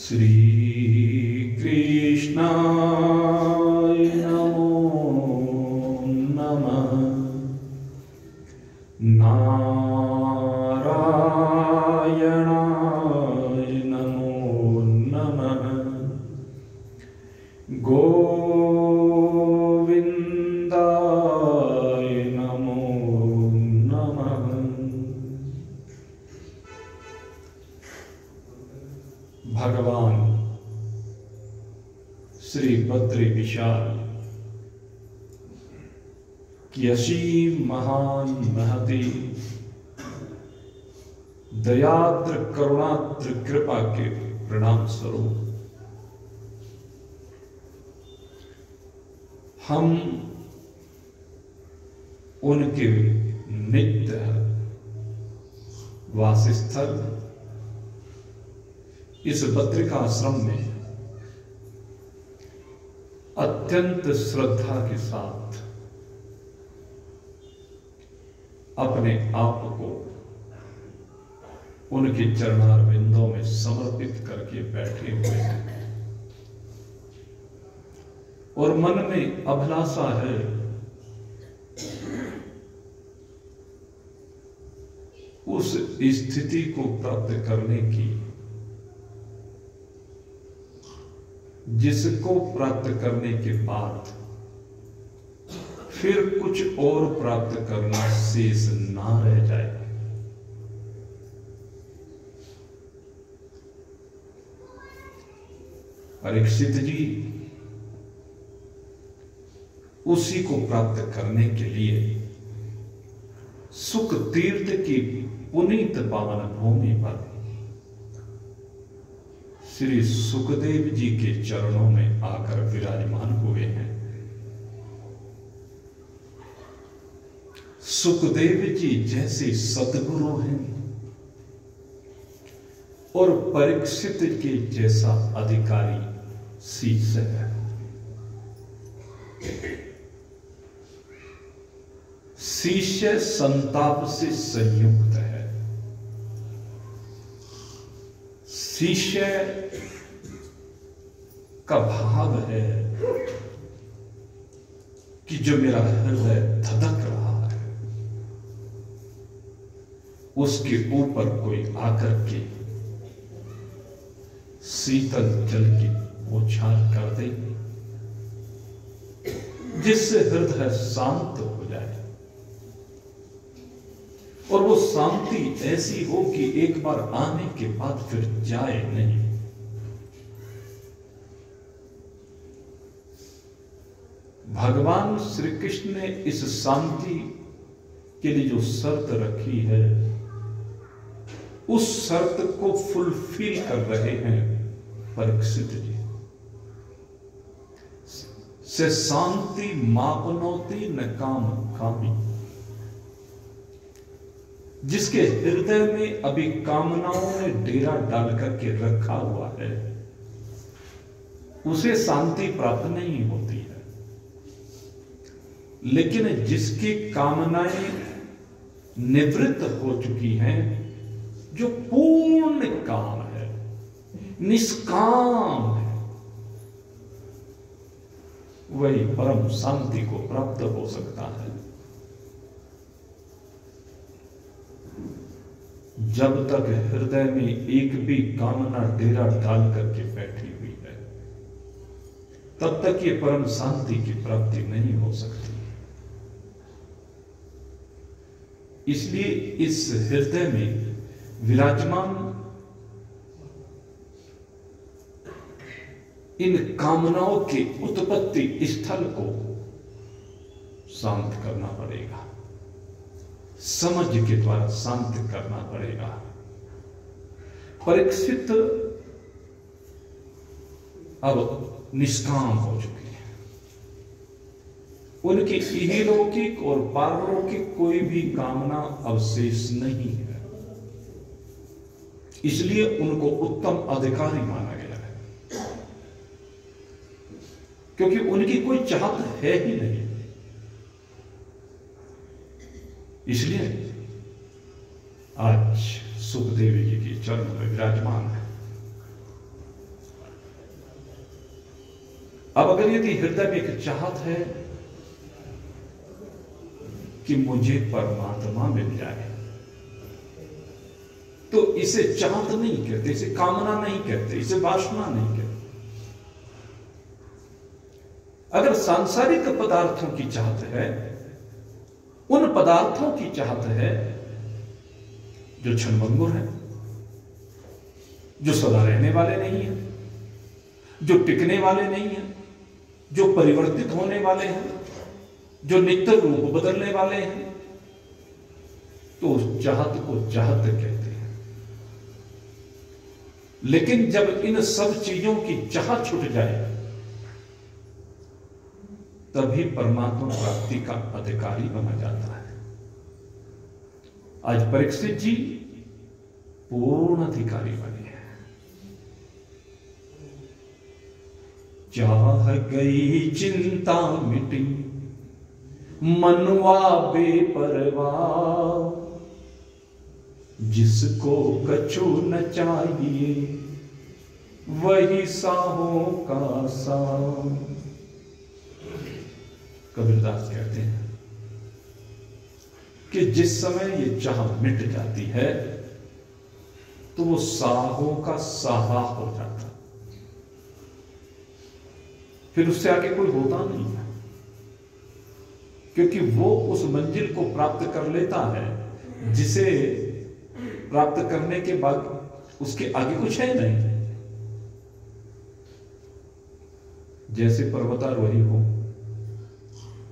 श्री कृष्णाय नमो नमः। नारायणाय नमो नमः। गोविंदाय नमो नमः। भगवान श्री बद्री विशाल की असीम महान महती दयाद्र करुणाद्र कृपा के प्रणाम स्वरूप हम उनके नित्य वासस्थल इस बद्रिकाश्रम में अत्यंत श्रद्धा के साथ अपने आप को उनके चरणारविंदों में समर्पित करके बैठे हुए हैं और मन में अभिलाषा है उस स्थिति को प्राप्त करने की जिसको प्राप्त करने के बाद फिर कुछ और प्राप्त करना शेष ना रह जाए। परीक्षित जी उसी को प्राप्त करने के लिए सुख तीर्थ की पुनीत पावन भूमि पर श्री सुखदेव जी के चरणों में आकर विराजमान हुए हैं। सुखदेव जी जैसे सद्गुरु हैं और परीक्षित के जैसा अधिकारी शिष्य है। शिष्य संताप से संयुक्त है। शिष्य का भाव है कि जो मेरा हृदय धधक रहा है उसके ऊपर कोई आकर के शीतल जल की बौछार कर दे जिससे हृदय शांत हो जाए और वो शांति ऐसी हो कि एक बार आने के बाद फिर जाए नहीं। भगवान श्री कृष्ण ने इस शांति के लिए जो शर्त रखी है उस शर्त को फुलफिल कर रहे हैं परीक्षित जी। से शांति मापनोति न काम कामी। जिसके हृदय में अभी कामनाओं ने डेरा डाल करके रखा हुआ है उसे शांति प्राप्त नहीं होती है। लेकिन जिसकी कामनाएं निवृत्त हो चुकी हैं, जो पूर्ण काम है, निष्काम है, वही परम शांति को प्राप्त हो सकता है। जब तक हृदय में एक भी कामना डेरा डाल करके बैठी हुई है तब तक ये परम शांति की प्राप्ति नहीं हो सकती। इसलिए इस हृदय में विराजमान इन कामनाओं के उत्पत्ति स्थल को शांत करना पड़ेगा, समझ के द्वारा शांत करना पड़ेगा। परीक्षित अब निष्काम हो चुके हैं। उनकी इहलौकिक और पारलौकिक कोई भी कामना अवशेष नहीं है। इसलिए उनको उत्तम अधिकारी माना गया है, क्योंकि उनकी कोई चाहत है ही नहीं। इसलिए आज सुखदेव जी के चरण में विराजमान है। अब अगर यदि हृदय में एक चाहत है कि मुझे परमात्मा मिल जाए, तो इसे चाहत नहीं कहते, इसे कामना नहीं कहते, इसे वासना नहीं कहते। अगर सांसारिक पदार्थों की चाहत है, उन पदार्थों की चाहत है जो क्षणभंगुर है, जो सदा रहने वाले नहीं है, जो टिकने वाले नहीं है, जो परिवर्तित होने वाले हैं, जो नित्य रूप बदलने वाले हैं, तो उस चाहत को चाहत कहते हैं। लेकिन जब इन सब चीजों की चाहत छूट जाए, तभी परमात्मा प्राप्ति का अधिकारी बना जाता है। आज परीक्षित जी पूर्ण अधिकारी बने हैं। चाह गई चिंता मिटी, मनवा बेपरवाह, जिसको कछु न चाहिए वही साहों का साम। कबीरदास कहते हैं कि जिस समय ये चाह मिट जाती है तो वो साहों का साहा हो जाता, फिर उससे आगे कोई होता नहीं है, क्योंकि वो उस मंजिल को प्राप्त कर लेता है जिसे प्राप्त करने के बाद उसके आगे कुछ है नहीं। जैसे पर्वतारोही हो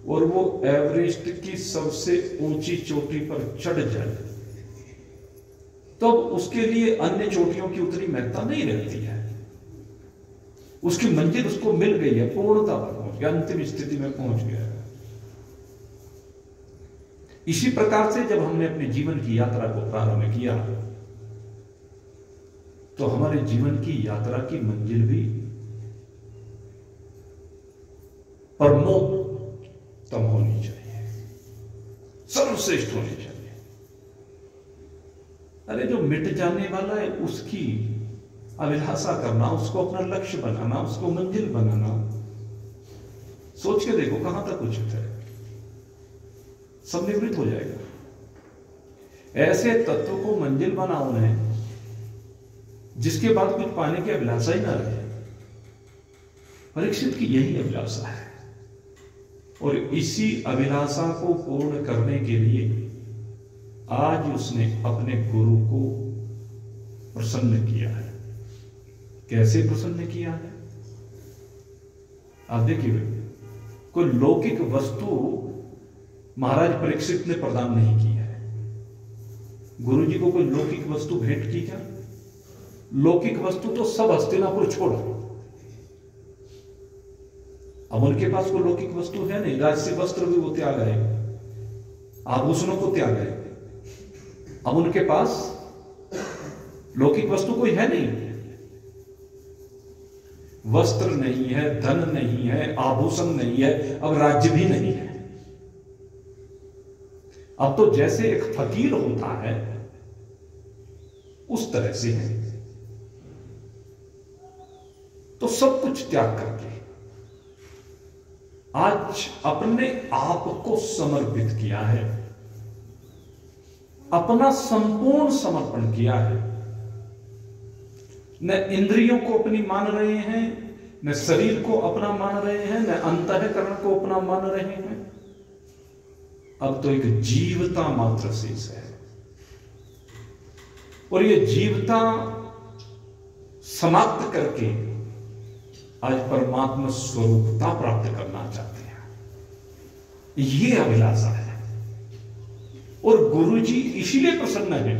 और वो एवरेस्ट की सबसे ऊंची चोटी पर चढ़ जाए, तो उसके लिए अन्य चोटियों की उतनी महत्ता नहीं रहती है। उसकी मंजिल उसको मिल गई है, पूर्णता पर पहुंच गया, अंतिम स्थिति में पहुंच गया। इसी प्रकार से जब हमने अपने जीवन की यात्रा को प्रारंभ किया, तो हमारे जीवन की यात्रा की मंजिल भी परमोत्तम होनी चाहिए, सर्वश्रेष्ठ होनी चाहिए। अरे जो मिट जाने वाला है उसकी अभिलाषा करना, उसको अपना लक्ष्य बनाना, उसको मंजिल बनाना, सोच के देखो कहां तक उचित है। सब निवृत्त हो जाएगा। ऐसे तत्व को मंजिल बनाओ उन्हें जिसके बाद कुछ पाने की अभिलाषा ही ना रहे। परीक्षित की यही अभिलाषा है, और इसी अभिलाषा को पूर्ण करने के लिए आज उसने अपने गुरु को प्रसन्न किया है। कैसे प्रसन्न किया है? आप देखिए, कोई लौकिक वस्तु महाराज परीक्षित ने प्रदान नहीं की है। गुरु जी को कोई लौकिक वस्तु भेंट की क्या? लौकिक वस्तु तो सब हस्तिनापुर छोड़ा, अब उनके पास कोई लौकिक वस्तु है नहीं। राजसी वस्त्र भी वो त्याग है, आभूषणों को त्याग है, अब उनके पास लौकिक वस्तु कोई है नहीं। वस्त्र नहीं है, धन नहीं है, आभूषण नहीं है, अब राज्य भी नहीं है। अब तो जैसे एक फकीर होता है उस तरह से है। तो सब कुछ त्याग करके आज अपने आप को समर्पित किया है, अपना संपूर्ण समर्पण किया है। न इंद्रियों को अपनी मान रहे हैं, न शरीर को अपना मान रहे हैं, न अंतःकरण को अपना मान रहे हैं। अब तो एक जीवता मात्र शेष है, और ये जीवता समाप्त करके आज परमात्मा स्वरूपता प्राप्त करना चाहते हैं। ये अभिलाषा है, और गुरु जी इसीलिए प्रसन्न है।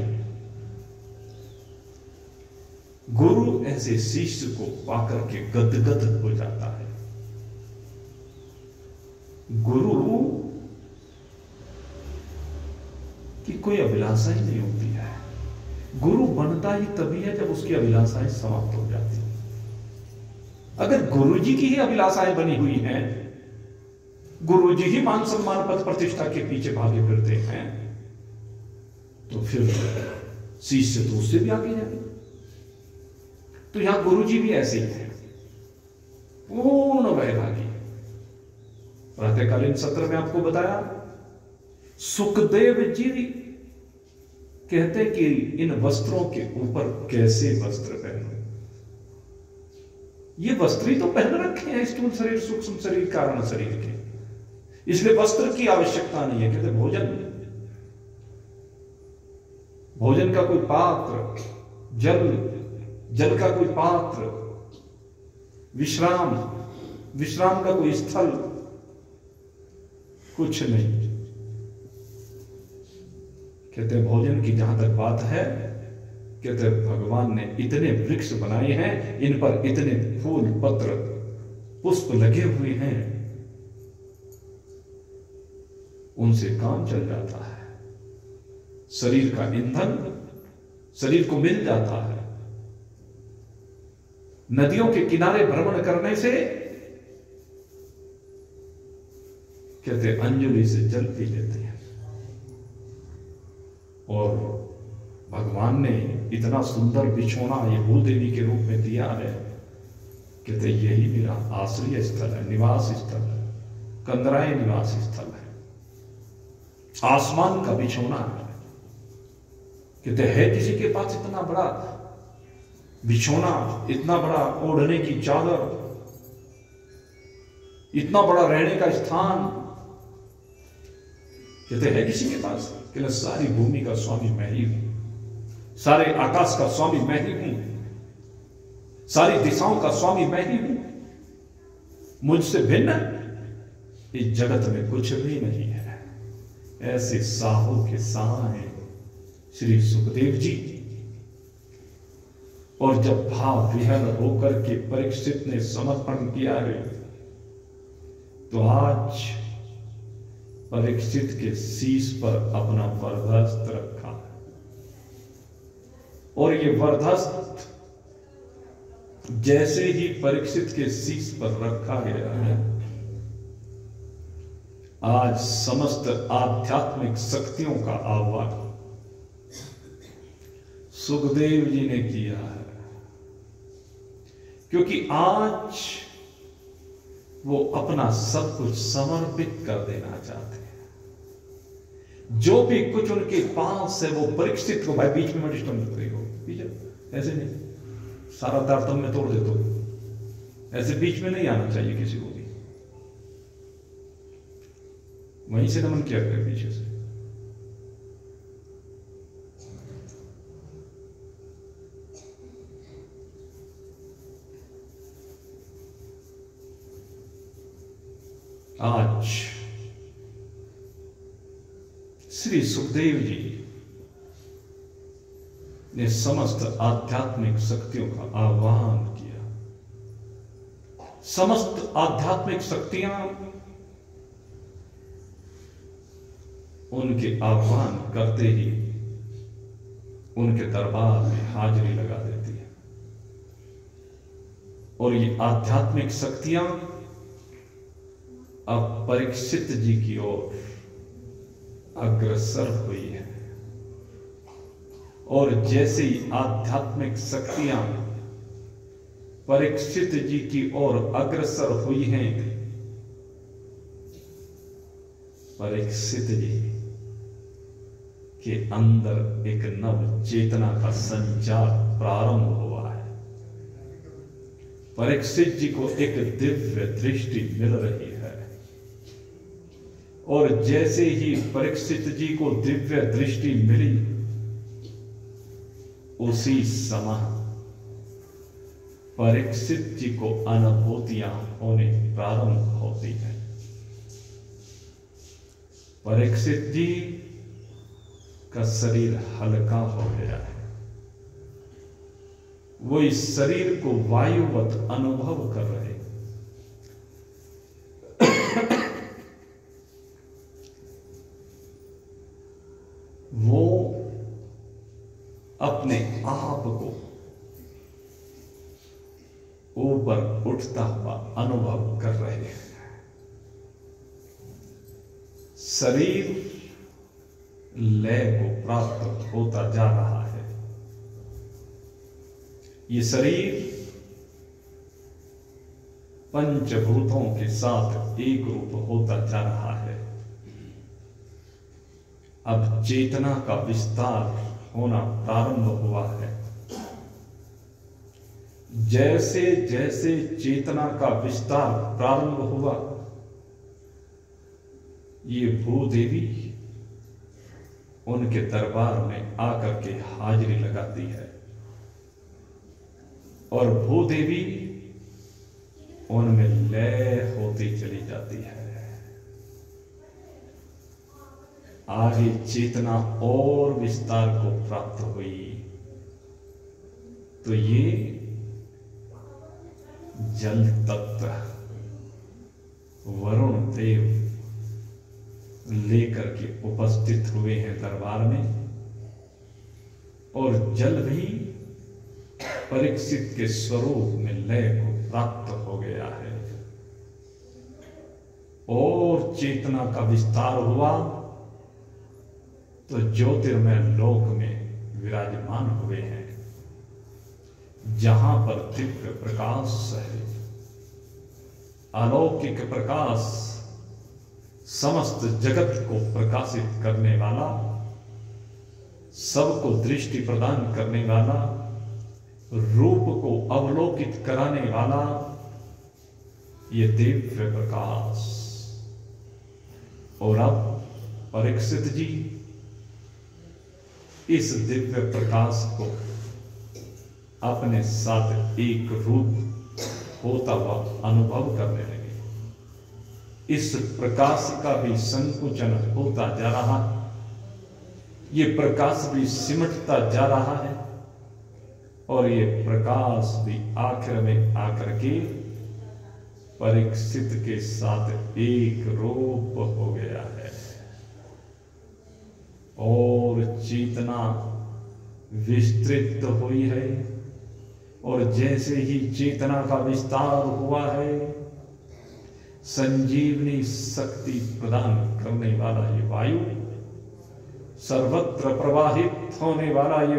गुरु ऐसे शिष्य को पाकर के गदगद हो जाता है। गुरु की कोई अभिलाषा ही नहीं होती है। गुरु बनता ही तभी है जब उसकी अभिलाषाएं समाप्त हो जाती हैं। अगर गुरु जी की ही अभिलाषाएं बनी हुई हैं, गुरु जी ही मान सम्मान पद प्रतिष्ठा के पीछे भागे फिरते हैं, तो फिर शिष्य तो उससे भी आगे जाए। तो यहां गुरु जी भी ऐसे ही है, पूर्ण वैराग्य, प्रातःकालीन सत्र में आपको बताया, सुखदेव जी कहते कि इन वस्त्रों के ऊपर कैसे वस्त्र पहनो। ये वस्त्र ही तो पहन रखे हैं, स्थूल शरीर सूक्ष्म शरीर कारण शरीर के, इसलिए वस्त्र की आवश्यकता नहीं है। कहते भोजन का कोई पात्र, जल का कोई पात्र, विश्राम का कोई स्थल, कुछ नहीं। कहते भोजन की जहां तक बात है, कहते भगवान ने इतने वृक्ष बनाए हैं, इन पर इतने फूल पत्र पुष्प लगे हुए हैं, उनसे काम चल जाता है। शरीर का ईंधन शरीर को मिल जाता है। नदियों के किनारे भ्रमण करने से कहते अंजलि से जल पी लेते हैं। और भगवान ने इतना सुंदर बिछोना ये भूदेवी के रूप में दिया है। कहते यही मेरा आश्रय स्थल है, निवास स्थल है, कंदराय निवास स्थल है, आसमान का बिछोना है। कहते है किसी के पास इतना बड़ा बिछोना, इतना बड़ा ओढ़ने की चादर, इतना बड़ा रहने का स्थान, कहते है किसी के पास? कहते सारी भूमि का स्वामी मैं ही हूं, सारे आकाश का स्वामी मैं ही हूं, सारी दिशाओं का स्वामी मैं ही हूं, मुझसे भिन्न इस जगत में कुछ भी नहीं है। ऐसे साहों के साह हैं श्री सुखदेव जी। और जब भाव विहर होकर के परीक्षित ने समर्पण किया है, तो आज परीक्षित के शीश पर अपना वरदहस्त रखा है। और ये वरदहस्त जैसे ही परीक्षित के शीश पर रखा गया है, आज समस्त आध्यात्मिक शक्तियों का आह्वान सुखदेव जी ने किया है। क्योंकि आज वो अपना सब कुछ समर्पित कर देना चाहते हैं। जो भी कुछ उनके पास है वो परीक्षित को, भाई बीच में डिस्टर्ब मत करियो, ऐसे नहीं, सारा तारतम्य तोड़ दे तो, ऐसे बीच में नहीं आना चाहिए किसी को भी। वहीं से नमन किया करे पीछे से। आज श्री सुखदेव जी ने समस्त आध्यात्मिक शक्तियों का आह्वान किया। समस्त आध्यात्मिक शक्तियां उनके आह्वान करते ही उनके दरबार में हाजिरी लगा देती है। और ये आध्यात्मिक शक्तियां अब परीक्षित जी की ओर अग्रसर हुई है। और जैसे ही आध्यात्मिक शक्तियां परीक्षित जी की ओर अग्रसर हुई हैं, परीक्षित जी के अंदर एक नव चेतना का संचार प्रारंभ हुआ है। परीक्षित जी को एक दिव्य दृष्टि मिल रही है। और जैसे ही परीक्षित जी को दिव्य दृष्टि मिली, उसी समय परीक्षित जी को अनुभूतियां होने प्रारंभ होती हैं। परीक्षित जी का शरीर हल्का हो गया है। वो इस शरीर को वायुवत अनुभव कर रहे हैं। वो अपने आप को ऊपर उठता हुआ अनुभव कर रहे हैं। शरीर लय को प्राप्त होता जा रहा है। ये शरीर पंचभूतों के साथ एक रूप होता जा रहा है। अब चेतना का विस्तार होना प्रारंभ हुआ है। जैसे जैसे चेतना का विस्तार प्रारंभ हुआ, ये भूदेवी उनके दरबार में आकर के हाजिरी लगाती है और भूदेवी उनमें लय होती चली जाती है। आगे चेतना और विस्तार को प्राप्त हुई तो ये जल तत्व वरुण देव लेकर के उपस्थित हुए हैं दरबार में, और जल भी परीक्षित के स्वरूप में लय को प्राप्त हो गया है। और चेतना का विस्तार हुआ तो ज्योतिर्मय लोक में विराजमान हुए हैं, जहां पर दिव्य प्रकाश है, अलौकिक प्रकाश, समस्त जगत को प्रकाशित करने वाला, सबको दृष्टि प्रदान करने वाला, रूप को अवलोकित कराने वाला ये दिव्य प्रकाश। और अब परीक्षित जी इस दिव्य प्रकाश को अपने साथ एक रूप होता हुआ अनुभव करने लगे। इस प्रकाश का भी संकुचन होता जा रहा है, ये प्रकाश भी सिमटता जा रहा है, और ये प्रकाश भी आखिर में आकर के परीक्षित के साथ एक रूप हो गया है। और चेतना विस्तृत हुई है, और जैसे ही चेतना का विस्तार हुआ है, संजीवनी शक्ति प्रदान करने वाला ये वायु, सर्वत्र प्रवाहित होने वाला ये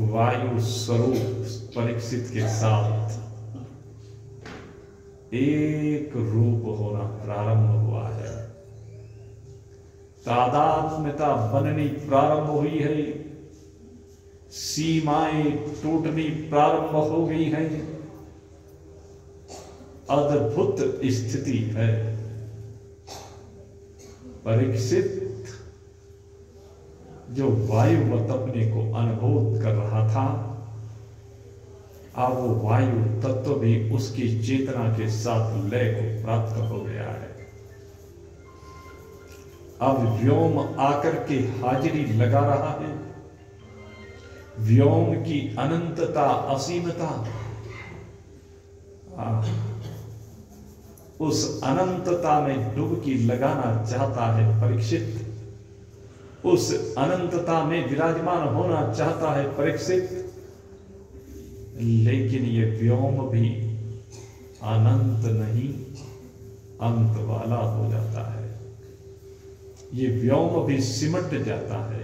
वायु स्वरूप परीक्षित के साथ एक रूप होना प्रारंभ हुआ है। तादात्म्यता बननी प्रारंभ हुई है, सीमाएं टूटनी प्रारंभ हो गई है, अद्भुत स्थिति है। परीक्षित जो वायुवत अपने को अनुभूत कर रहा था, अब वो वायु तत्व भी उसकी चेतना के साथ लय को प्राप्त हो गया है। अब व्योम आकर के हाजिरी लगा रहा है। व्योम की अनंतता, असीमता, उस अनंतता में डुबकी लगाना चाहता है परीक्षित, उस अनंतता में विराजमान होना चाहता है परीक्षित। लेकिन ये व्योम भी अनंत नहीं, अंत वाला हो जाता है। ये व्योम भी सिमट जाता है,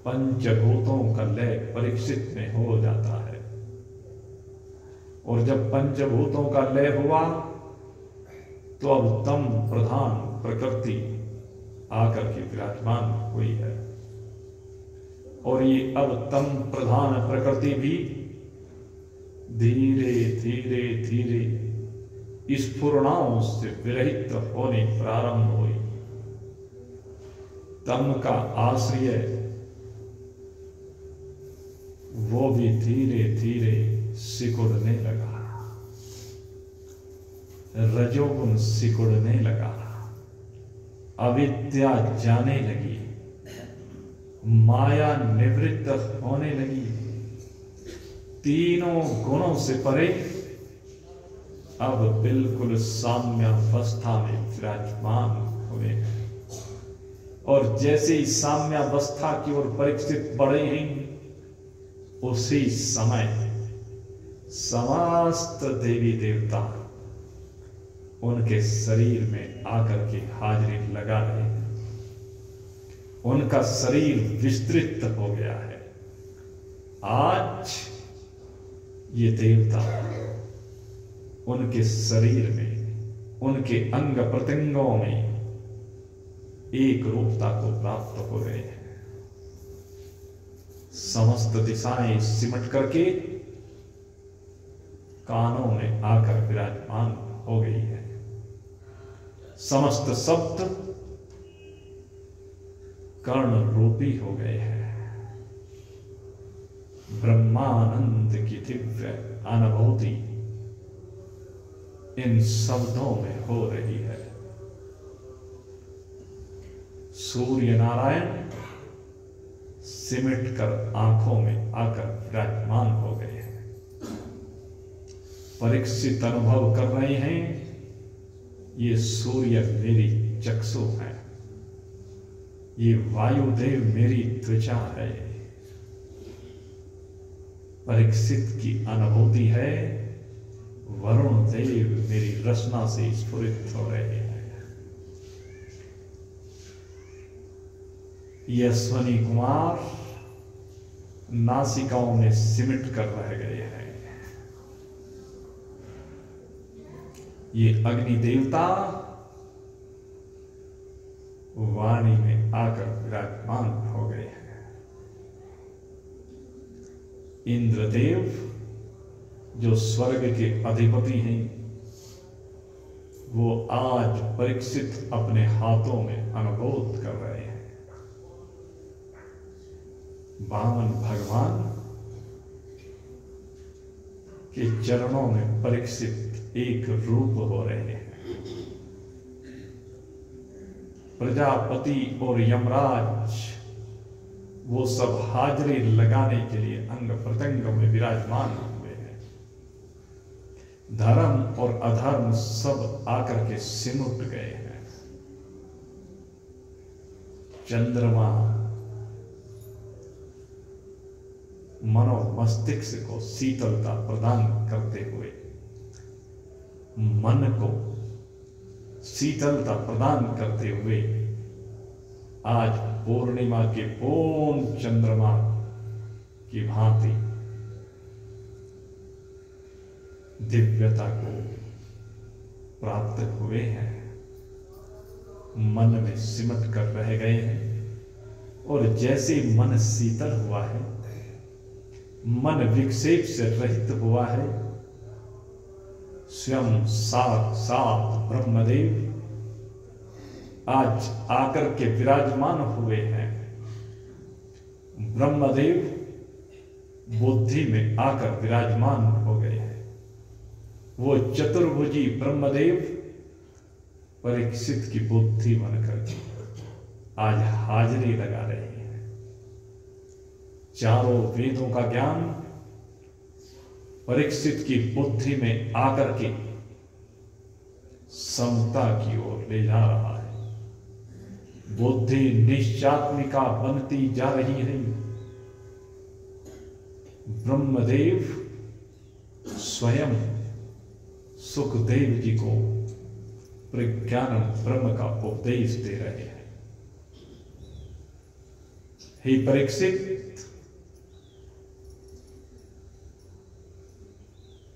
पंचभूतों का लय परीक्षित में हो जाता है। और जब पंचभूतों का लय हुआ तो अब तम प्रधान प्रकृति आकर के विराजमान हुई है, और ये अब तम प्रधान प्रकृति भी धीरे धीरे धीरे स्फुरणाओं से विरहित होने प्रारंभ हुई। तम का आश्रय वो भी धीरे धीरे सिकुड़ने लगा, रजोगुण सिकुड़ने लगा, अविद्या जाने लगी, माया निवृत्त होने लगी। तीनों गुणों से परे अब बिल्कुल साम्यावस्था में विराजमान हुए हैं। और जैसे ही साम्यावस्था की ओर परीक्षित बढ़े हैं, उसी समय समस्त देवी देवता उनके शरीर में आकर के हाजिरी लगा रहे हैं। उनका शरीर विस्तृत हो गया है। आज ये देवता उनके शरीर में, उनके अंग प्रत्यंगों में एक रूपता को प्राप्त हो गए हैं। समस्त दिशाएं सिमट करके कानों में आकर विराजमान हो गई है। समस्त शब्द कर्ण रूपी हो गए हैं। ब्रह्मानंद की दिव्य अनुभूति इन शब्दों में हो रही है। सूर्य नारायण सिमट कर आंखों में आकर विराजमान हो गए हैं। परीक्षित अनुभव कर रहे हैं, ये सूर्य मेरी चक्षु है, ये वायुदेव मेरी त्वचा है। परीक्षित की अनुभूति है, वरुण देव मेरी रचना से स्फुरित हो रहे हैं। ये अश्वनी कुमार नासिकाओं में सिमट कर रह गए हैं। ये अग्नि देवता वाणी में आकर विराजमान हो गए हैं। इंद्रदेव जो स्वर्ग के अधिपति हैं, वो आज परीक्षित अपने हाथों में अनुभूत कर रहे हैं। वामन भगवान के चरणों में परीक्षित एक रूप हो रहे हैं। प्रजापति और यमराज वो सब हाजिरी लगाने के लिए अंग प्रत्यंग में विराजमान हुए हैं। धर्म और अधर्म सब आकर के सिमट गए हैं। चंद्रमा मनो मस्तिष्क को शीतलता प्रदान करते हुए, मन को शीतलता प्रदान करते हुए आज पूर्णिमा के पूर्ण चंद्रमा की भांति दिव्यता को प्राप्त हुए हैं। मन में सिमट कर रह गए हैं और जैसे मन शीतल हुआ है, मन विक्षेप से रहित हुआ है, स्वयं साक्षात ब्रह्मदेव आज आकर के विराजमान हुए हैं। ब्रह्मदेव बुद्धि में आकर विराजमान हो गए हैं। वो चतुर्भुजी ब्रह्मदेव परीक्षित की बुद्धि बनकर आज हाजिरी लगा रहे हैं। चारों वेदों का ज्ञान परीक्षित की बुद्धि में आकर के समता की ओर ले जा रहा है। बुद्धि निश्चात्मिका बनती जा रही है। ब्रह्मदेव स्वयं सुखदेव जी को प्रज्ञान ब्रह्म का उपदेश दे रहे हैं। हे परीक्षित,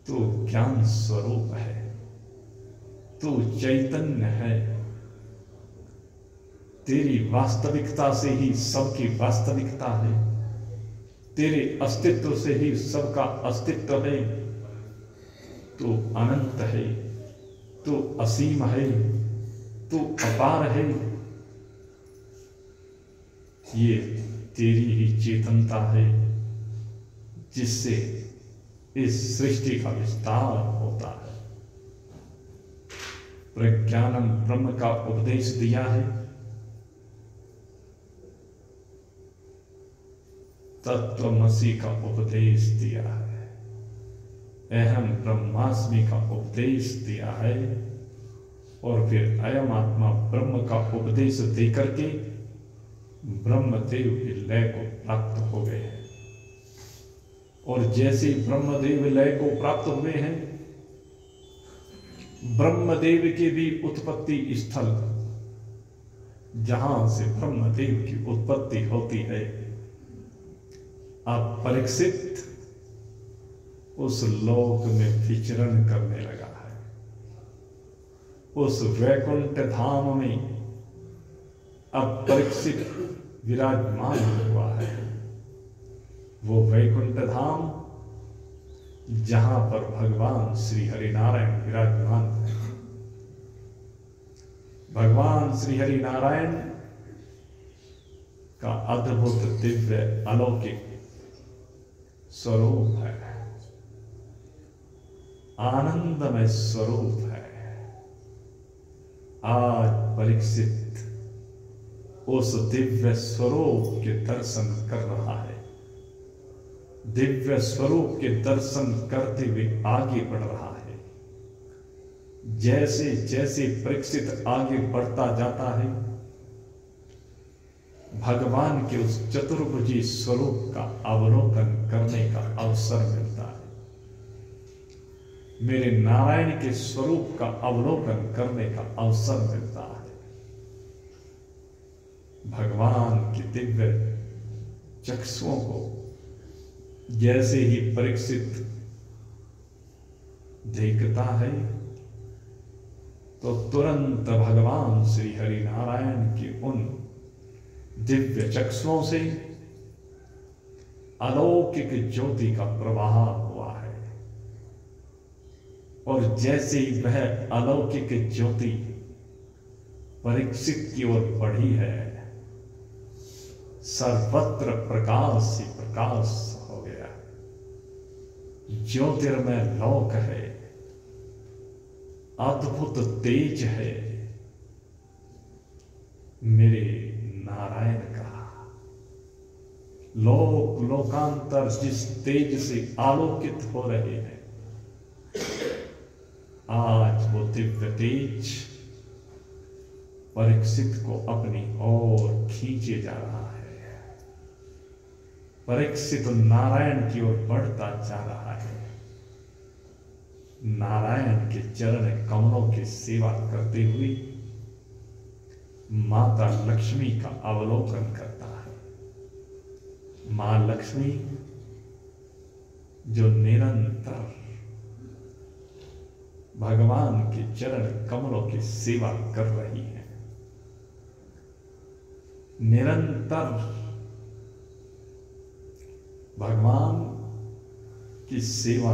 तू ज्ञान स्वरूप है, तू चैतन्य है। तेरी वास्तविकता से ही सबकी वास्तविकता है। तेरे अस्तित्व से ही सबका अस्तित्व है। तू अनंत है, तू असीम है, तू अपार है। ये तेरी ही चेतनता है जिससे इस सृष्टि का विस्तार होता है। प्रज्ञानम ब्रह्म का उपदेश दिया है। तत्वमसि का उपदेश दिया है। अहम ब्रह्मास्मि का उपदेश दिया है। और फिर अयम आत्मा ब्रह्म का उपदेश देकर के ब्रह्मदेव के लय को प्राप्त हो गए हैं। और जैसे ब्रह्मदेव लय को प्राप्त हुए हैं, ब्रह्मदेव के भी उत्पत्ति स्थल जहां से ब्रह्मदेव की उत्पत्ति होती है, आप परीक्षित उस लोक में विचरण करने लगा है। उस वैकुंठ धाम में अब परीक्षित विराजमान हुआ है। वो वैकुंठ धाम जहां पर भगवान श्री हरिनारायण विराजमान है। भगवान श्री हरिनारायण का अद्भुत दिव्य अलौकिक स्वरूप है, आनंदमय स्वरूप है। आज परीक्षित उस दिव्य स्वरूप के दर्शन कर रहा है। दिव्य स्वरूप के दर्शन करते हुए आगे बढ़ रहा है। जैसे जैसे परीक्षित आगे बढ़ता जाता है, भगवान के उस चतुर्भुजी स्वरूप का अवलोकन करने का अवसर मिलता है। मेरे नारायण के स्वरूप का अवलोकन करने का अवसर मिलता है। भगवान के दिव्य चक्षुओं को जैसे ही परीक्षित देखता है, तो तुरंत भगवान श्री हरिनारायण के उन दिव्य चक्षुओं से अलौकिक ज्योति का प्रवाह हुआ है। और जैसे ही वह अलौकिक ज्योति परीक्षित की ओर बढ़ी है, सर्वत्र प्रकाश ही प्रकाश हो गया। ज्योतिर्मय लोक है, अद्भुत तेज है मेरे नारायण का। लोक लोकांतर जिस तेज से आलोकित हो रहे हैं, आज वो दिव्य तेज परीक्षित को अपनी ओर खींचे जा रहा है। परीक्षित नारायण की ओर बढ़ता जा रहा है। नारायण के चरण कमलों की सेवा करते हुए माता लक्ष्मी का अवलोकन करता है। मां लक्ष्मी जो निरंतर भगवान के चरण कमलों की सेवा कर रही है, निरंतर भगवान की सेवा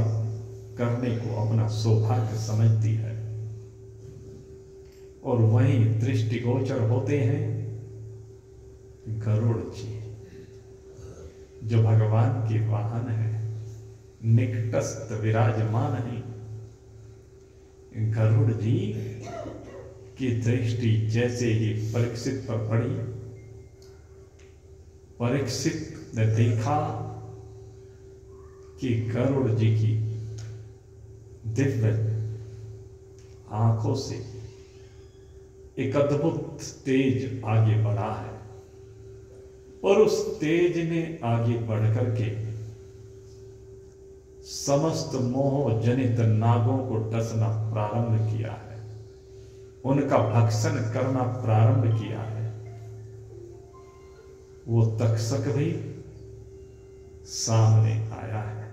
करने को अपना सौभाग्य समझती है। और वहीं दृष्टिगोचर होते हैं गरुड़ जी, जो भगवान के वाहन है, निकटस्थ विराजमान है। गरुड़ जी की दृष्टि जैसे ही परीक्षित पर पड़ी, परीक्षित ने देखा कि गरुड़ जी की दिव्य आंखों से एक अद्भुत तेज आगे बढ़ा है। और उस तेज ने आगे बढ़कर के समस्त मोह जनित नागों को डसना प्रारंभ किया है, उनका भक्षण करना प्रारंभ किया है। वो तक्षक भी सामने आया है,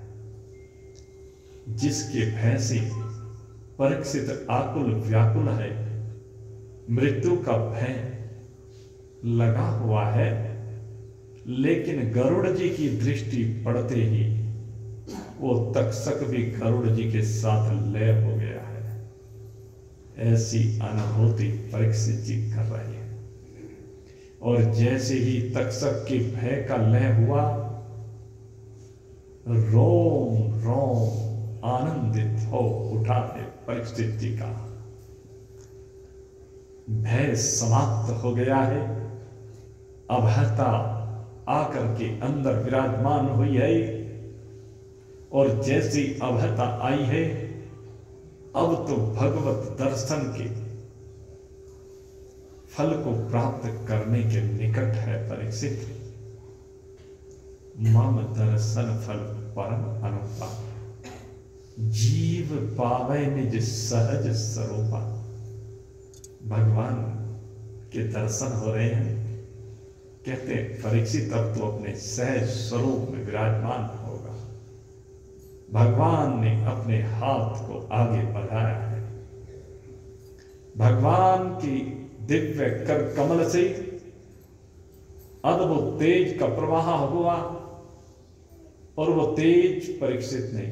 जिसके भय से परीक्षित आकुल व्याकुल है। मृत्यु का भय लगा हुआ है, लेकिन गरुड़ जी की दृष्टि पड़ते ही वो तक्षक भी गरुड़ जी के साथ लय हो गया है। ऐसी अनुभूति परीक्षित जी कर रहे हैं। और जैसे ही तक्षक के भय का लय हुआ, रोम रोम आनंदित हो उठा है परीक्षित जी का। भय समाप्त हो गया है। अभयता आकर के अंदर विराजमान हुई है। और जैसी अभयता आई है, अब तो भगवत दर्शन के फल को प्राप्त करने के निकट है परीक्षित। मम दर्शन फल परम अनुपा, जीव पावे निज सहज स्वरूपा। भगवान के दर्शन हो रहे हैं। कहते परीक्षित अब तो अपने सहज स्वरूप में विराजमान होगा। भगवान ने अपने हाथ को आगे बढ़ाया है। भगवान की दिव्य कर कमल से अद्भुत तेज का प्रवाह हुआ और वो तेज परीक्षित ने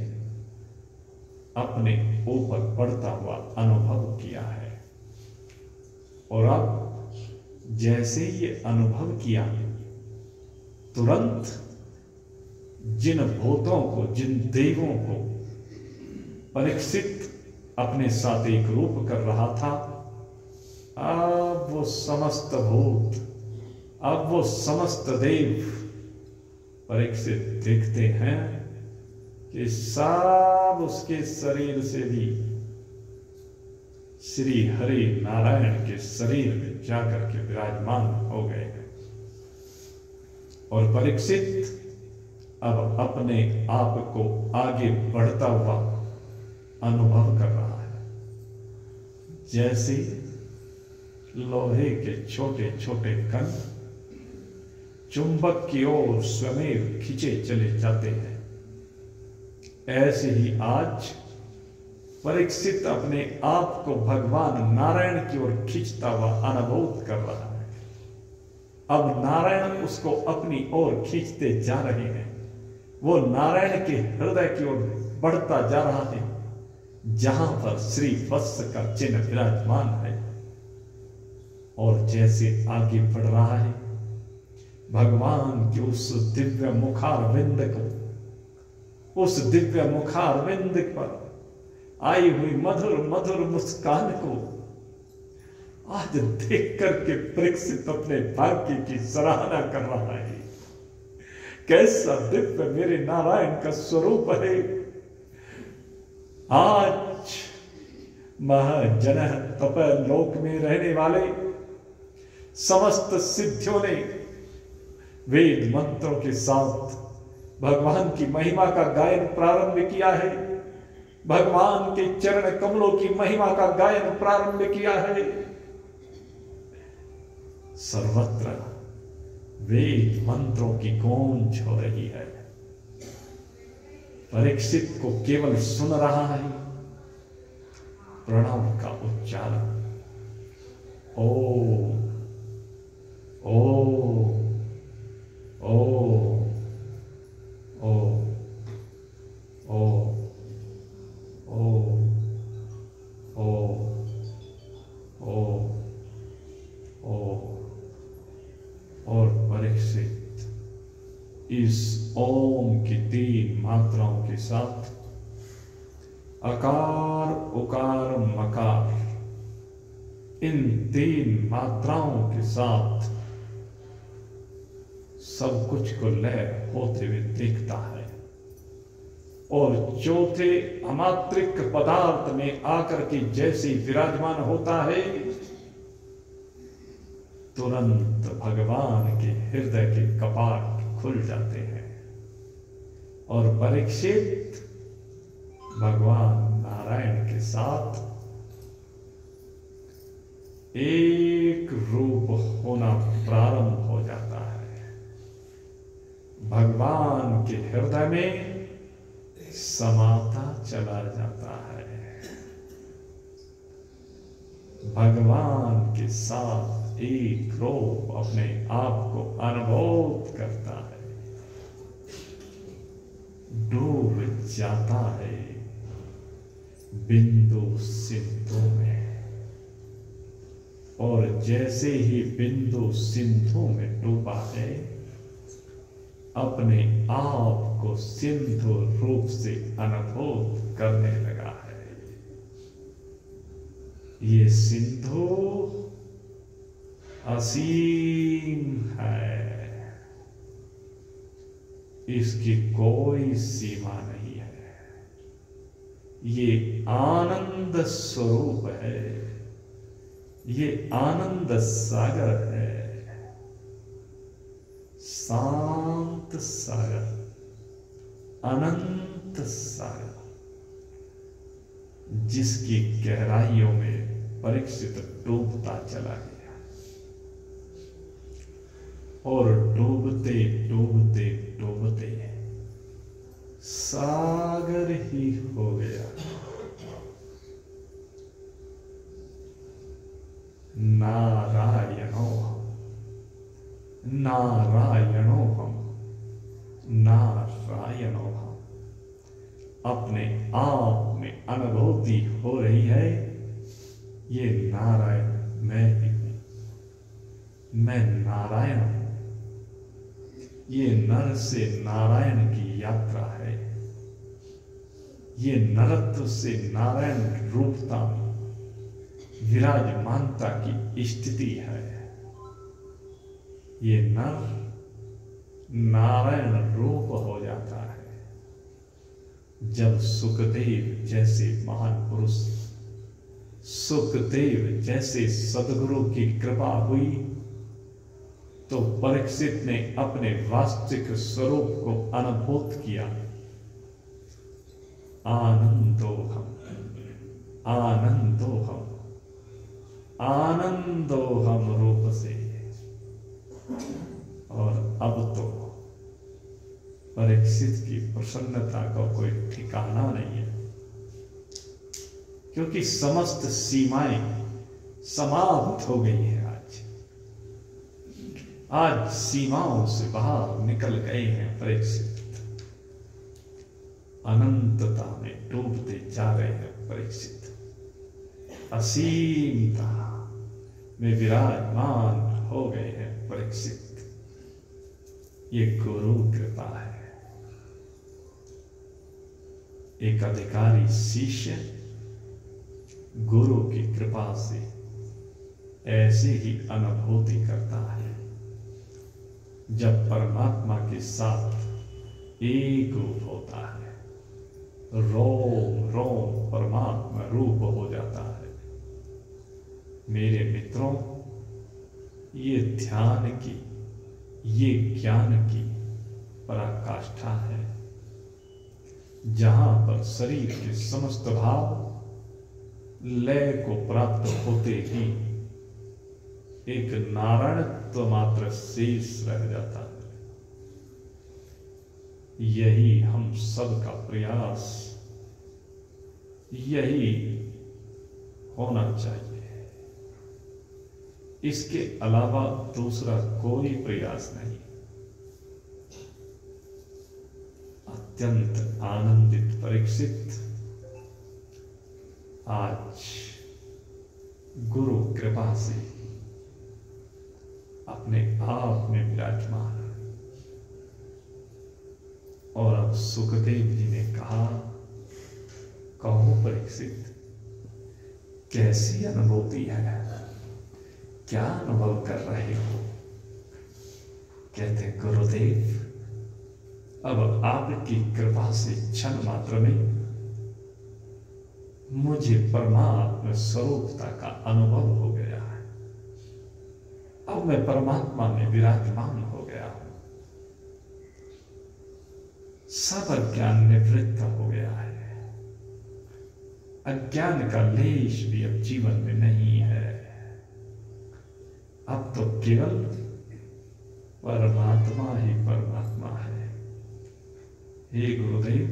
अपने ऊपर बढ़ता हुआ अनुभव किया है। और अब जैसे ये अनुभव किया, तुरंत जिन भूतों को, जिन देवों को परीक्षित अपने साथ एक रूप कर रहा था, अब वो समस्त भूत, अब वो समस्त देव परीक्षित देखते हैं कि सब उसके शरीर से भी श्री हरि नारायण के शरीर में जाकर के विराजमान हो गए हैं। और परीक्षित अब अपने आप को आगे बढ़ता हुआ अनुभव कर रहा है। जैसे लोहे के छोटे छोटे कण चुंबक की ओर स्वयं खींचे चले जाते हैं, ऐसे ही आज परीक्षित अपने आप को भगवान नारायण की ओर खींचता हुआ अनुभव कर रहा है। अब नारायण उसको अपनी ओर खींचते जा रहे हैं। वो नारायण के हृदय की ओर बढ़ता जा रहा है, जहां पर श्री वत्स का चिन्ह विराजमान है। और जैसे आगे बढ़ रहा है, भगवान के उस दिव्य मुखारविंद को, उस दिव्य मुखारविंद पर आई हुई मधुर मधुर मुस्कान को आज देख करके परीक्षित अपने भाग्य की सराहना कर रहा है। कैसा दिव्य मेरे नारायण का स्वरूप है। आज महाजन तप लोक में रहने वाले समस्त सिद्धियों ने वेद मंत्रों के साथ भगवान की महिमा का गायन प्रारंभ किया है। भगवान के चरण कमलों की महिमा का गायन प्रारंभ किया है। सर्वत्र वेद मंत्रों की गूंज हो रही है। परीक्षित को केवल सुन रहा है प्रणव का उच्चारण, ओम ओम ओम ओम ओम ओम ओम ओम ओम। और परीक्षित इस ओम की 3 मात्राओं के साथ अकार उकार मकार, इन 3 मात्राओं के साथ सब कुछ को लय होते हुए देखता है। और चौथे अमात्रिक पदार्थ में आकर के जैसे विराजमान होता है, तुरंत भगवान के हृदय के कपाट खुल जाते हैं और परीक्षित भगवान नारायण के साथ एक रूप होना प्रारंभ हो जाता है। भगवान के हृदय में समाता चला जाता है। भगवान के साथ एक रूप अपने आप को अनुभव करता है, डूब जाता है बिंदु सिंधु में। और जैसे ही बिंदु सिंधु में डूबा है, अपने आप को सिंधु रूप से अनुभव करने लगा है। ये सिंधु असीम है, इसकी कोई सीमा नहीं है। ये आनंद स्वरूप है, ये आनंद सागर है, शांत सागर, अनंत सागर, जिसकी गहराइयों में परीक्षित डूबता चला गया। और डूबते डूबते डूबते सागर नारायण भाव अपने आप में अनुभूति हो रही है। ये नारायण मैं ही हूं, मैं नारायण हूं। ये नर से नारायण की यात्रा है। ये नरत्व से नारायण रूपता में विराजमानता की स्थिति है। ये नर नारायण रूप हो जाता है जब सुखदेव जैसे महान पुरुष, सुखदेव जैसे सदगुरु की कृपा हुई तो परीक्षित ने अपने वास्तविक स्वरूप को अनुभूत किया। आनंदोहम आनंदोहम आनंदोहम रूप से। और अब तो परीक्षित की प्रसन्नता का कोई ठिकाना नहीं है, क्योंकि समस्त सीमाएं समाप्त हो गई हैं। आज सीमाओं से बाहर निकल गए हैं परीक्षित। अनंतता में डूबते जा रहे हैं परीक्षित। असीमता में विराजमान हो गए हैं परीक्षित। ये गुरु कृपा है। एक अधिकारी शिष्य गुरु की कृपा से ऐसे ही अनुभूति करता है जब परमात्मा के साथ एक रूप होता है। रोम रोम परमात्मा रूप हो जाता है। मेरे मित्रों, ये ध्यान की, ये ज्ञान की पराकाष्ठा है, जहां पर शरीर के समस्त भाव लय को प्राप्त होते ही एक नारायणत्व मात्र शेष रह जाता है। यही हम सब का प्रयास, यही होना चाहिए। इसके अलावा दूसरा कोई प्रयास नहीं। अत्यंत आनंदित परीक्षित आज गुरु कृपा से अपने आप में विराजमान। और अब सुखदेव जी ने कहा, कहो परीक्षित, कैसी अनुभूति है, क्या अनुभव कर रहे हो? कहते गुरुदेव, अब आपकी कृपा से क्षण मात्र में मुझे परमात्मा स्वरूपता का अनुभव हो गया है। अब मैं परमात्मा में विराजमान हो गया हूं। सब अज्ञान निवृत्त हो गया है। अज्ञान का लेश भी अब जीवन में नहीं है। अब तो केवल परमात्मा ही परमात्मा है। हे गुरुदेव,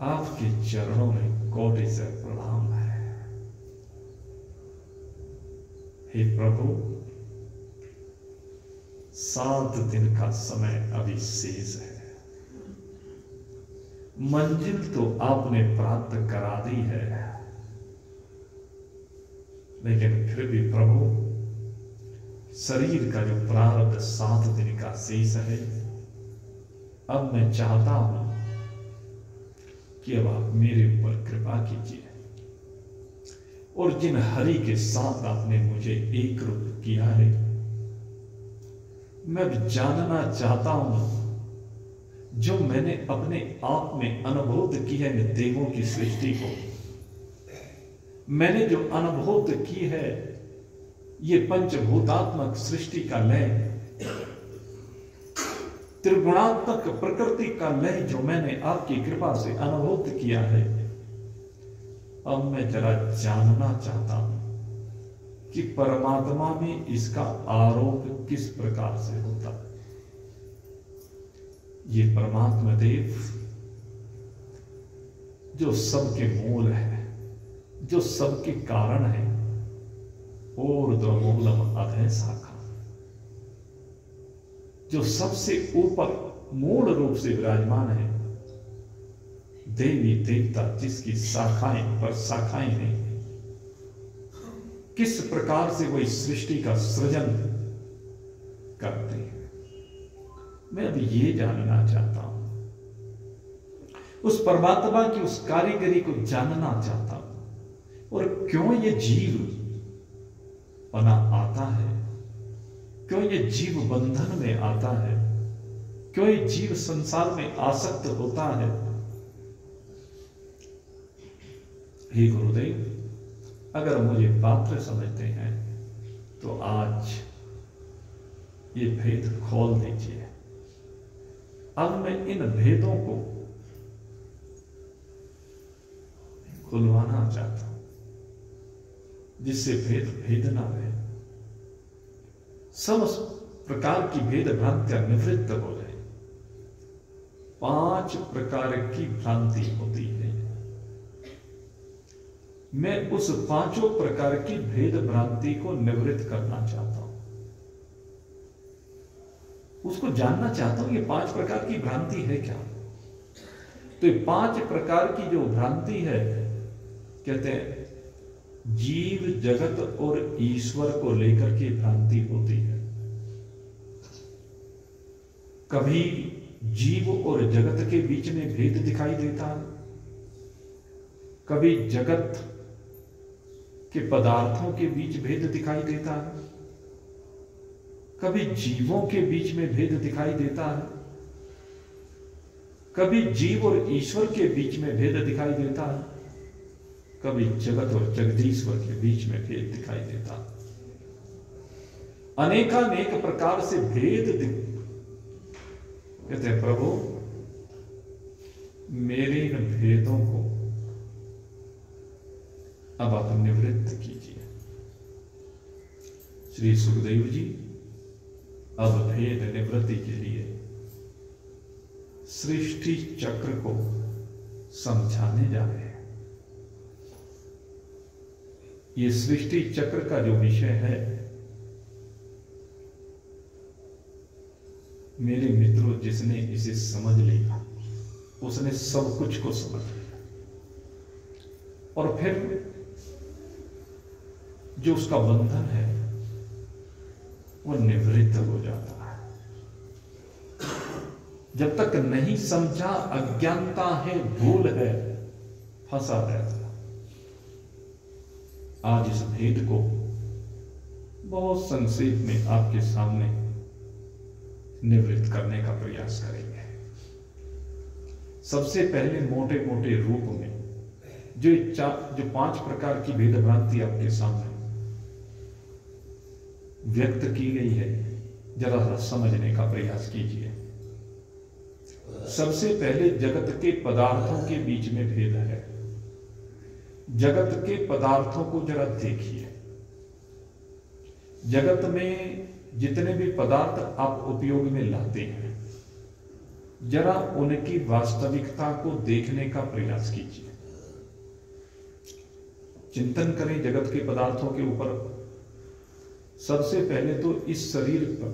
आपके चरणों में कोटि से प्रणाम है। हे प्रभु, 7 दिन का समय अभी शेष है। मंजिल तो आपने प्राप्त करा दी है, लेकिन फिर भी प्रभु, शरीर का जो प्रारब्ध 7 दिन का शेष है, अब मैं चाहता हूं कि अब आप मेरे ऊपर कृपा कीजिए और जिन हरि के साथ आपने मुझे एक रूप किया है, मैं जानना चाहता हूं, जो मैंने अपने आप में अनुभूत की है देवों की सृष्टि को, मैंने जो अनुभूत की है ये पंचभूतात्मक सृष्टि का लय, त्रिगुणात्मक प्रकृति का लय जो मैंने आपकी कृपा से अनुभूत किया है, अब मैं जरा जानना चाहता हूं कि परमात्मा में इसका आरोप किस प्रकार से होता है। ये परमात्मा देव जो सबके मूल है, जो सबके कारण है, ऊर्ध्वमूलम अधः शाखा, जो सबसे ऊपर मूल रूप से विराजमान है, देवी देवता जिसकी शाखाएं पर शाखाएं हैं, किस प्रकार से वो इस सृष्टि का सृजन करते हैं, मैं अब ये जानना चाहता हूं। उस परमात्मा की उस कारीगरी को जानना चाहता हूं। और क्यों ये जीव बना आता है, क्यों ये जीव बंधन में आता है, क्यों ये जीव संसार में आसक्त होता है। हे गुरुदेव, अगर मुझे पात्र समझते हैं तो आज ये भेद खोल दीजिए। अब मैं इन भेदों को खुलवाना चाहता हूं, जिससे भेद भेद ना रहे, सब प्रकार की भेद भ्रांतियां निवृत्त हो जाए। 5 प्रकार की भ्रांति होती है, मैं उस 5 प्रकार की भेद भ्रांति को निवृत्त करना चाहता हूं, उसको जानना चाहता हूं। ये 5 प्रकार की भ्रांति है क्या? तो ये 5 प्रकार की जो भ्रांति है, कहते हैं जीव जगत और ईश्वर को लेकर के भ्रांति होती है। कभी जीव और जगत के बीच में भेद दिखाई देता है, कभी जगत के पदार्थों के बीच भेद दिखाई देता है, कभी जीवों के बीच में भेद दिखाई देता है, कभी जीव और ईश्वर के बीच में भेद दिखाई देता है, कभी जगत और जगदीश्वर के बीच में भेद दिखाई देता। अनेकानेक प्रकार से भेद कहते हैं प्रभु मेरे इन भेदों को अब आप निवृत्त कीजिए। श्री सुखदेव जी अब भेद निवृत्ति के लिए सृष्टि चक्र को समझाने जा रहे हैं। ये सृष्टि चक्र का जो विषय है, मेरे मित्रों, जिसने इसे समझ लिया उसने सब कुछ को समझ लिया, और फिर जो उसका बंधन है वो निवृत्त हो जाता है। जब तक नहीं समझा, अज्ञानता है, भूल है, फंसा रहता। आज इस भेद को बहुत संक्षेप में आपके सामने निवृत्त करने का प्रयास करेंगे। सबसे पहले मोटे मोटे रूप में जो 5 प्रकार की भेद भ्रांति आपके सामने व्यक्त की गई है, जरा सा समझने का प्रयास कीजिए। सबसे पहले जगत के पदार्थों के बीच में भेद है। जगत के पदार्थों को जरा देखिए। जगत में जितने भी पदार्थ आप उपयोग में लाते हैं, जरा उनकी वास्तविकता को देखने का प्रयास कीजिए। चिंतन करें जगत के पदार्थों के ऊपर। सबसे पहले तो इस शरीर पर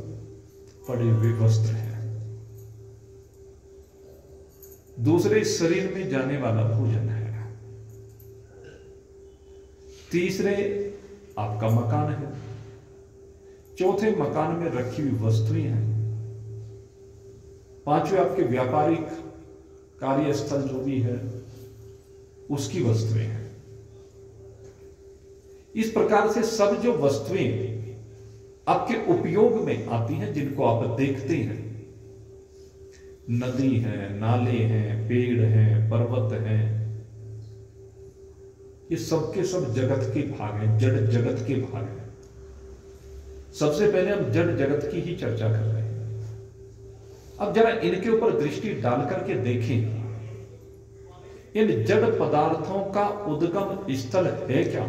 पड़े हुए वस्त्र हैं, दूसरे शरीर में जाने वाला भोजन है, तीसरे आपका मकान है, चौथे मकान में रखी हुई वस्तुएं हैं, पांचवें आपके व्यापारिक कार्यस्थल जो भी है उसकी वस्तुएं हैं। इस प्रकार से सब जो वस्तुएं आपके उपयोग में आती हैं, जिनको आप देखते हैं, नदी है, नाले हैं, पेड़ हैं, पर्वत हैं, ये सब के सब जगत के भाग हैं, जड़ जगत के भाग हैं। सबसे पहले हम जड़ जगत की ही चर्चा कर रहे हैं। अब जरा इनके ऊपर दृष्टि डाल करके देखें, इन जड़ पदार्थों का उद्गम स्थल है क्या?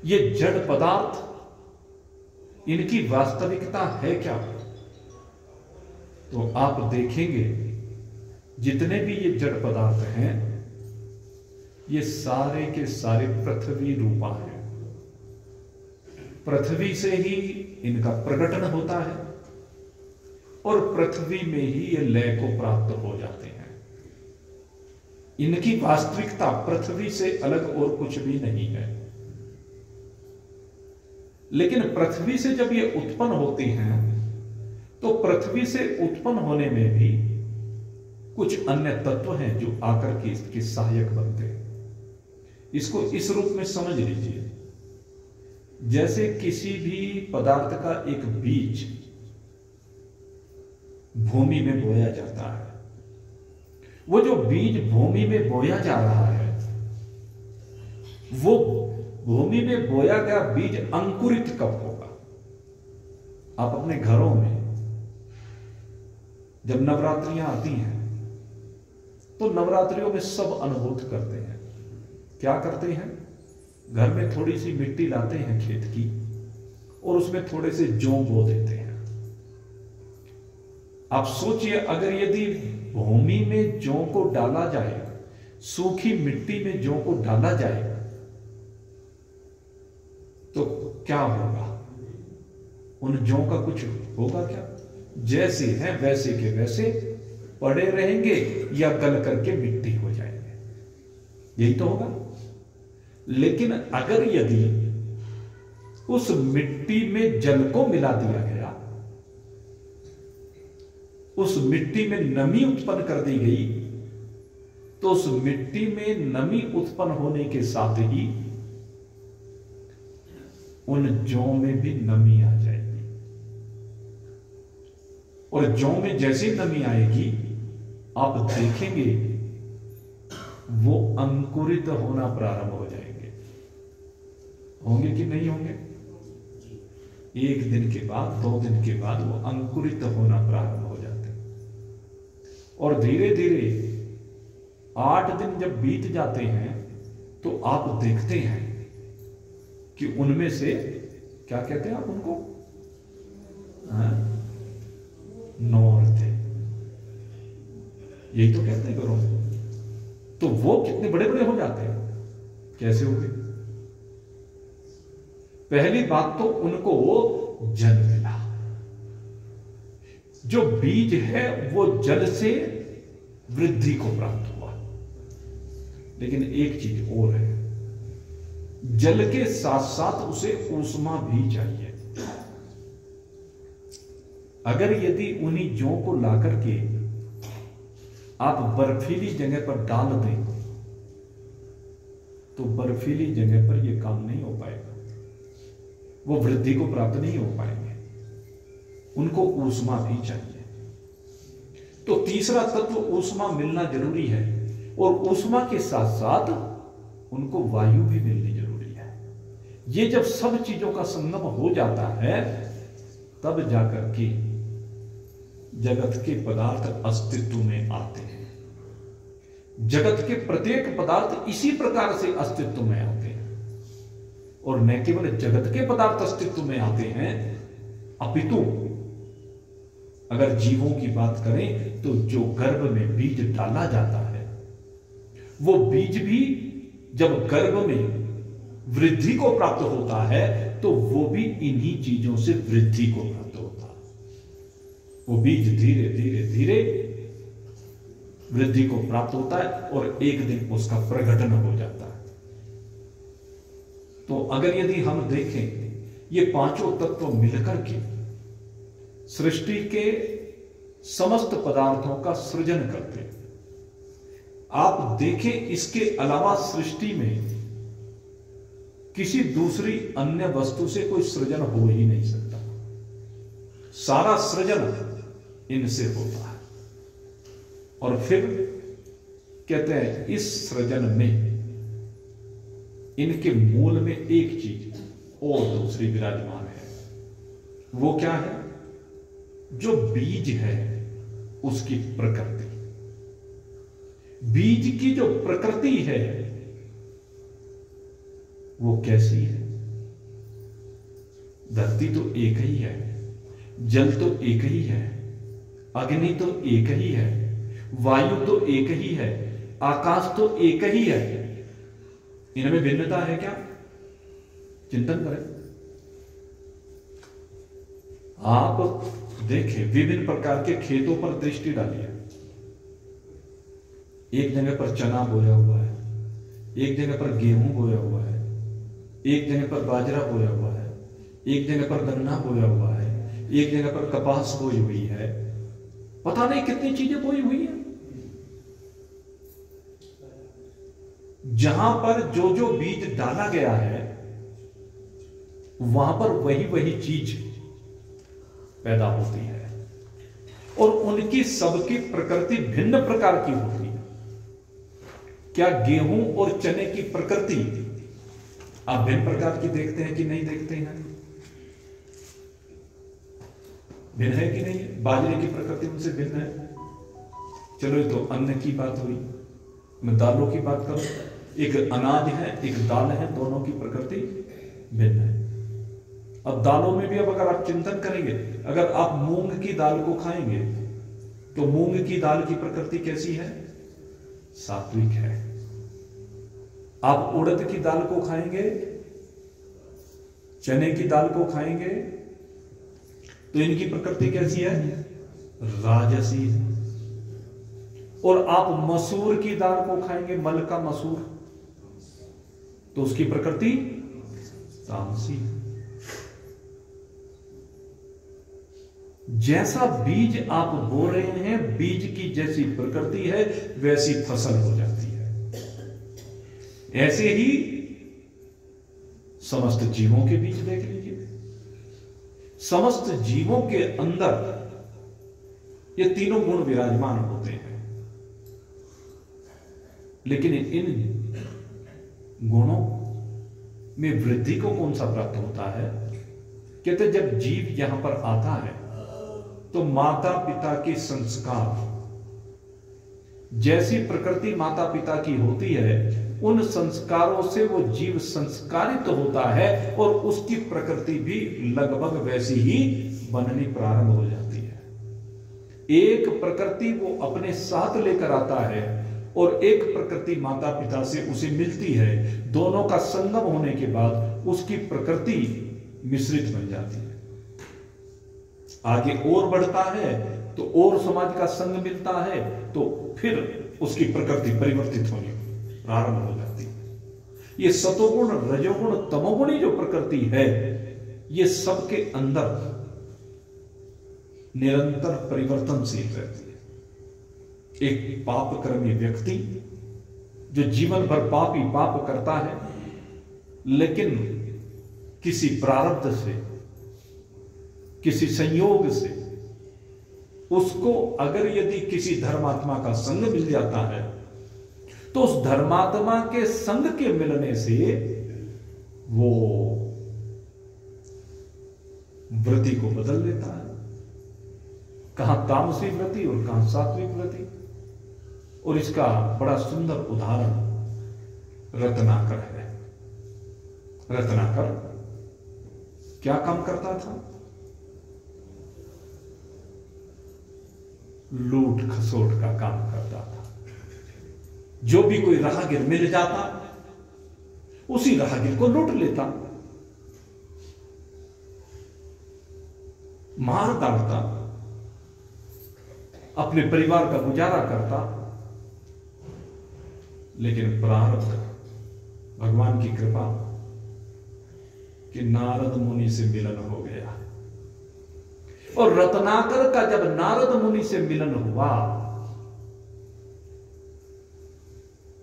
ये जड़ पदार्थ, इनकी वास्तविकता है क्या? तो आप देखेंगे जितने भी ये जड़ पदार्थ हैं, ये सारे के सारे पृथ्वी रूपा हैं। पृथ्वी से ही इनका प्रकटन होता है, और पृथ्वी में ही ये लय को प्राप्त हो जाते हैं। इनकी वास्तविकता पृथ्वी से अलग और कुछ भी नहीं है। लेकिन पृथ्वी से जब ये उत्पन्न होती हैं तो पृथ्वी से उत्पन्न होने में भी कुछ अन्य तत्व हैं जो आकर के इसके सहायक बनते हैं। इसको इस रूप में समझ लीजिए, जैसे किसी भी पदार्थ का एक बीज भूमि में बोया जाता है, वो जो बीज भूमि में बोया जा रहा है, वो भूमि में बोया गया बीज अंकुरित कब होगा? आप अपने घरों में जब नवरात्रियां आती हैं तो नवरात्रियों में सब अनुभूत करते हैं। क्या करते हैं? घर में थोड़ी सी मिट्टी लाते हैं खेत की और उसमें थोड़े से जौ बो देते हैं। आप सोचिए, अगर यदि भूमि में जौ को डाला जाए, सूखी मिट्टी में जौ को डाला जाए तो क्या होगा? उन जौ का कुछ होगा क्या? जैसे हैं वैसे के वैसे पड़े रहेंगे या गल करके मिट्टी हो जाएंगे, यही तो होगा। लेकिन अगर यदि उस मिट्टी में जल को मिला दिया गया, उस मिट्टी में नमी उत्पन्न कर दी गई, तो उस मिट्टी में नमी उत्पन्न होने के साथ ही उन जौ में भी नमी आ जाएगी। और जौ में जैसी नमी आएगी आप देखेंगे वो अंकुरित होना प्रारंभ हो जाएंगे। होंगे कि नहीं होंगे? एक दिन के बाद, 2 दिन के बाद वो अंकुरित होना प्रारंभ हो जाते हैं। और धीरे धीरे 8 दिन जब बीत जाते हैं तो आप देखते हैं कि उनमें से क्या कहते हैं आप उनको? नौर थे, यही तो कहते हैं करो। तो वो कितने बड़े बड़े हो जाते हैं, कैसे हो गए? पहली बात तो उनको वो जल मिला। जो बीज है वो जल से वृद्धि को प्राप्त हुआ। लेकिन एक चीज और है, जल के साथ साथ उसे ऊष्मा भी चाहिए। अगर यदि उन्हीं जौ को लाकर के आप बर्फीली जगह पर डाल दें तो बर्फीली जगह पर यह काम नहीं हो पाएगा, वो वृद्धि को प्राप्त नहीं हो पाएंगे। उनको ऊष्मा भी चाहिए। तो तीसरा तत्व ऊष्मा मिलना जरूरी है, और ऊष्मा के साथ साथ उनको वायु भी मिलनी जरूरी है। ये जब सब चीजों का संगम हो जाता है तब जाकर के जगत के पदार्थ अस्तित्व में आते हैं। जगत के प्रत्येक पदार्थ इसी प्रकार से अस्तित्व में आते हैं। और न केवल जगत के पदार्थ अस्तित्व में आते हैं, अपितु अगर जीवों की बात करें तो जो गर्भ में बीज डाला जाता है, वो बीज भी जब गर्भ में वृद्धि को प्राप्त होता है तो वो भी इन्हीं चीजों से वृद्धि को प्राप्त होता है। वो बीज धीरे धीरे धीरे वृद्धि को प्राप्त होता है और एक दिन उसका प्रकटन हो जाता है। तो अगर यदि हम देखें, ये पांचों तत्व मिलकर के सृष्टि के समस्त पदार्थों का सृजन करते हैं। आप देखें, इसके अलावा सृष्टि में किसी दूसरी अन्य वस्तु से कोई सृजन हो ही नहीं सकता। सारा सृजन इनसे होता है। और फिर कहते हैं इस सृजन में इनके मूल में एक चीज और दूसरी विराजमान है। वो क्या है? जो बीज है उसकी प्रकृति। बीज की जो प्रकृति है वो कैसी है? धरती तो एक ही है, जल तो एक ही है, अग्नि तो एक ही है, वायु तो एक ही है, आकाश तो एक ही है। इनमें भिन्नता है क्या? चिंतन करें। आप देखें, विभिन्न प्रकार के खेतों पर दृष्टि डालिए। एक जगह पर चना बोया हुआ है, एक जगह पर गेहूं बोया हुआ है, एक जगह पर बाजरा बोया हुआ है, एक जगह पर गन्ना बोया हुआ है, एक जगह पर कपास बोई हुई है, पता नहीं कितनी चीजें बोई हुई है। जहां पर जो जो बीज डाला गया है वहां पर वही वही चीज पैदा होती है, और उनकी सबकी प्रकृति भिन्न प्रकार की होती है। क्या गेहूं और चने की प्रकृति आप भिन्न प्रकार की देखते हैं कि नहीं देखते हैं? भिन्न है कि नहीं? बाजरे की प्रकृति उनसे भिन्न है। चलो ये तो अन्न की बात हुई, मैं दालों की बात करूं। एक अनाज है, एक दाल है, दोनों की प्रकृति भिन्न है। अब दालों में भी अब अगर आप चिंतन करेंगे, अगर आप मूंग की दाल को खाएंगे तो मूंग की दाल की प्रकृति कैसी है? सात्विक है। आप उड़द की दाल को खाएंगे, चने की दाल को खाएंगे तो इनकी प्रकृति कैसी है? राजसी है। और आप मसूर की दाल को खाएंगे, मल का मसूर, तो उसकी प्रकृति तामसी है। जैसा बीज आप बो रहे हैं, बीज की जैसी प्रकृति है वैसी फसल हो जाती है। ऐसे ही समस्त जीवों के बीज देख लीजिए। समस्त जीवों के अंदर ये तीनों गुण विराजमान होते हैं, लेकिन इन गुणों में वृद्धि को कौन सा प्राप्त होता है? कहते जब जीव यहां पर आता है तो माता पिता के संस्कार, जैसी प्रकृति माता पिता की होती है उन संस्कारों से वो जीव संस्कारित होता है और उसकी प्रकृति भी लगभग वैसी ही बननी प्रारंभ हो जाती है। एक प्रकृति वो अपने साथ लेकर आता है और एक प्रकृति माता पिता से उसे मिलती है। दोनों का संगम होने के बाद उसकी प्रकृति मिश्रित बन जाती है। आगे और बढ़ता है तो और समाज का संग मिलता है तो फिर उसकी प्रकृति परिवर्तित होनी प्रारंभ हो जाती है। ये सतोगुण, रजोगुण, तमोगुणी जो प्रकृति है ये सबके अंदर निरंतर परिवर्तनशील रहती है। एक पाप कर्मी व्यक्ति जो जीवन भर पाप ही पाप करता है, लेकिन किसी प्रारब्ध से, किसी संयोग से उसको अगर यदि किसी धर्मात्मा का संग मिल जाता है तो उस धर्मात्मा के संग के मिलने से वो वृत्ति को बदल देता है। कहां तामसी वृत्ति और कहां सात्विक वृत्ति। और इसका बड़ा सुंदर उदाहरण रत्नाकर है। रत्नाकर क्या काम करता था? लूट खसोट का काम करता था। जो भी कोई राहगीर मिल जाता उसी राहगीर को लूट लेता, मार डालता, अपने परिवार का गुजारा करता। लेकिन प्रारब्ध, भगवान की कृपा कि नारद मुनि से मिलन हो गया। और रत्नाकर का जब नारद मुनि से मिलन हुआ,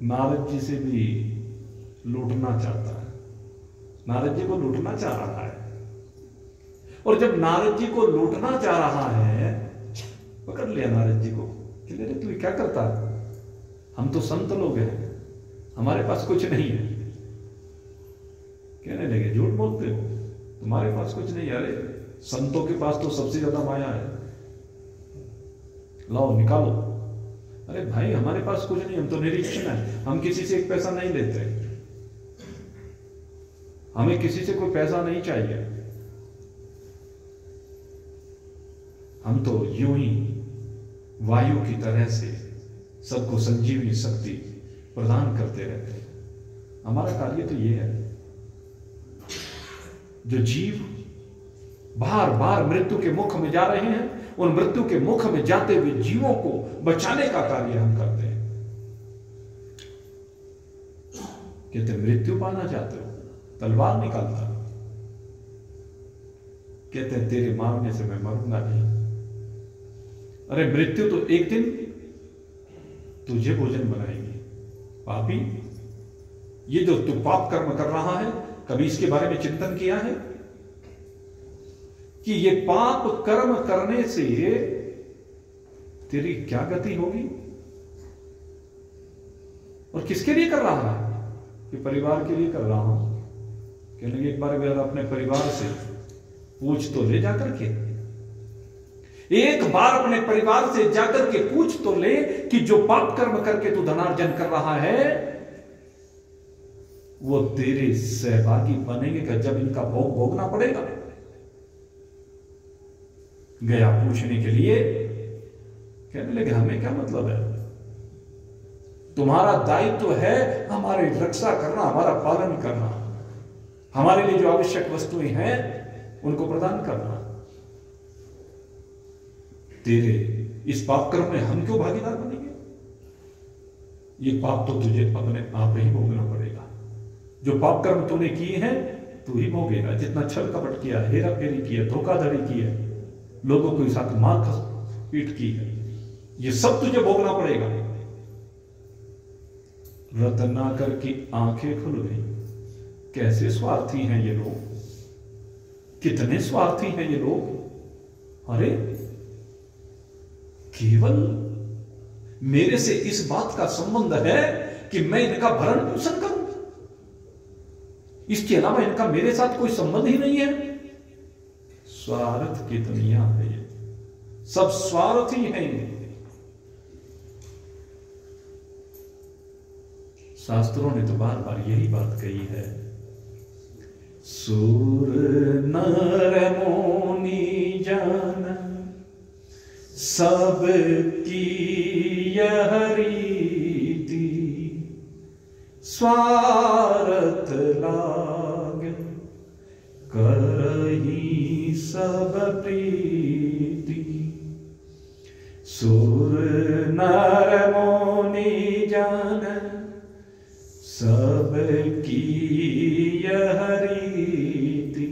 नारद जी से भी लूटना चाहता है, नारद जी को लूटना चाह रहा है। और जब नारद जी को लूटना चाह रहा है, पकड़ लिया नारद जी को कि ले तू क्या करता है? हम तो संत लोग हैं, हमारे पास कुछ नहीं है। कहने लगे झूठ बोलते हो, तुम्हारे पास कुछ नहीं। अरे संतों के पास तो सबसे ज्यादा माया है, लाओ निकालो। अरे भाई हमारे पास कुछ नहीं, हम तो निरीक्षण है, हम किसी से एक पैसा नहीं लेते, हमें किसी से कोई पैसा नहीं चाहिए, हम तो यूं ही वायु की तरह से सबको संजीवनी शक्ति प्रदान करते रहते हैं। हमारा कार्य तो ये है। जो जीव बार बार मृत्यु के मुख में जा रहे हैं उन मृत्यु के मुख में जाते हुए जीवों को बचाने का कार्य हम करते हैं। कहते मृत्यु पाना चाहते हो, तलवार निकालता। कहते हैं तेरे मारने से मैं मरूंगा नहीं। अरे मृत्यु तो एक दिन तुझे भोजन बनाएगी। पापी, ये जो तू पाप कर्म कर रहा है, कभी इसके बारे में चिंतन किया है कि ये पाप कर्म करने से तेरी क्या गति होगी? और किसके लिए कर रहा है? कि परिवार के लिए कर रहा हूं। कहने लगे एक बार अगर अपने परिवार से पूछ तो ले जाकर के, एक बार अपने परिवार से जाकर के पूछ तो ले कि जो पाप कर्म करके तू धनार्जन कर रहा है वो तेरे सहभागी बनेंगे क्या जब इनका भोग भोगना पड़ेगा? गया पूछने के लिए। कहने लगे हमें क्या मतलब है, तुम्हारा दायित्व है हमारी रक्षा करना, हमारा पालन करना, हमारे लिए जो आवश्यक वस्तुएं हैं उनको प्रदान करना। तेरे इस पाप कर्म में हम क्यों भागीदार बनेंगे? ये पाप तो तुझे अपने आप ही भोगना पड़ेगा। जो पाप कर्म तूने किए हैं तू ही भोगेगा। जितना छल कपट किया, हेरा फेरी किया, धोखाधड़ी की है, लोगों के साथ मार पीट की है, ये सब तुझे भोगना पड़ेगा। रत्नाकर की आंखें खुल गई। कैसे स्वार्थी हैं ये लोग, कितने स्वार्थी हैं ये लोग। अरे केवल मेरे से इस बात का संबंध है कि मैं इनका भरण पोषण करूं, इसके अलावा इनका मेरे साथ कोई संबंध ही नहीं है। स्वार्थ की दुनिया है ये, सब स्वार्थी हैं। शास्त्रों ने तो बार बार यही बात कही है, सूर नर मोनी जन सब की यह रीति, स्वार्थ लाग करही सब प्रीति। सुर नर मोनी जन सब की यह रीति,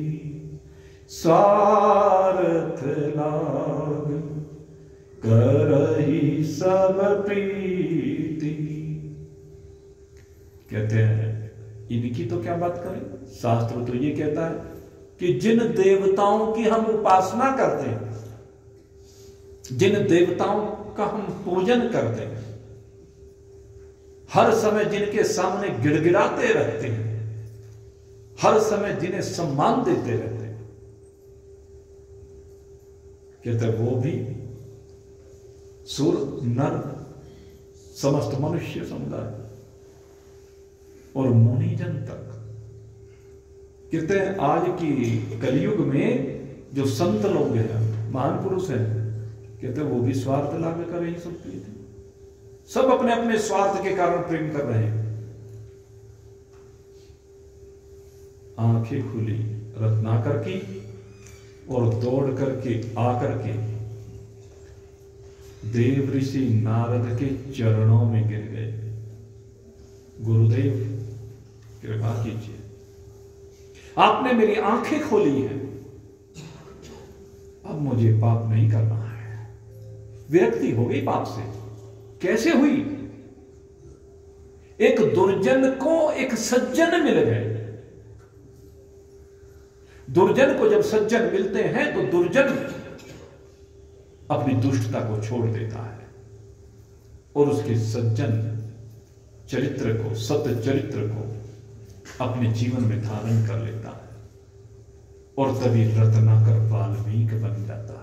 स्वार्थ लाग करही सब प्रीति। कहते हैं इनकी तो क्या बात करें, शास्त्र तो ये कहता है कि जिन देवताओं की हम उपासना करते हैं, जिन देवताओं का हम पूजन करते हैं, हर समय जिनके सामने गिड़गिड़ाते रहते हैं, हर समय जिन्हें सम्मान देते रहते हैं, कहते वो भी सुर नर समस्त मनुष्य समुदाय और मुनिजन तक। कहते हैं आज की कलयुग में जो संत लोग हैं, महान पुरुष हैं, कहते हैं वो भी स्वार्थ लाभ कर रही सब प्रीति, सब अपने अपने स्वार्थ के कारण प्रेम कर रहे हैं। आंखें खुली रत्नाकर की और दौड़ करके आकर के देव ऋषि नारद के चरणों में गिर गए। गुरुदेव कृपा कीजिए, आपने मेरी आंखें खोली हैं, अब मुझे पाप नहीं करना है। विरक्ति हो गई पाप से। कैसे हुई? एक दुर्जन को एक सज्जन मिल गए। दुर्जन को जब सज्जन मिलते हैं तो दुर्जन अपनी दुष्टता को छोड़ देता है और उसके सज्जन चरित्र को, सत्य चरित्र को अपने जीवन में धारण कर लेता है और तभी रत्नाकर वाल्मीकि बन जाता है।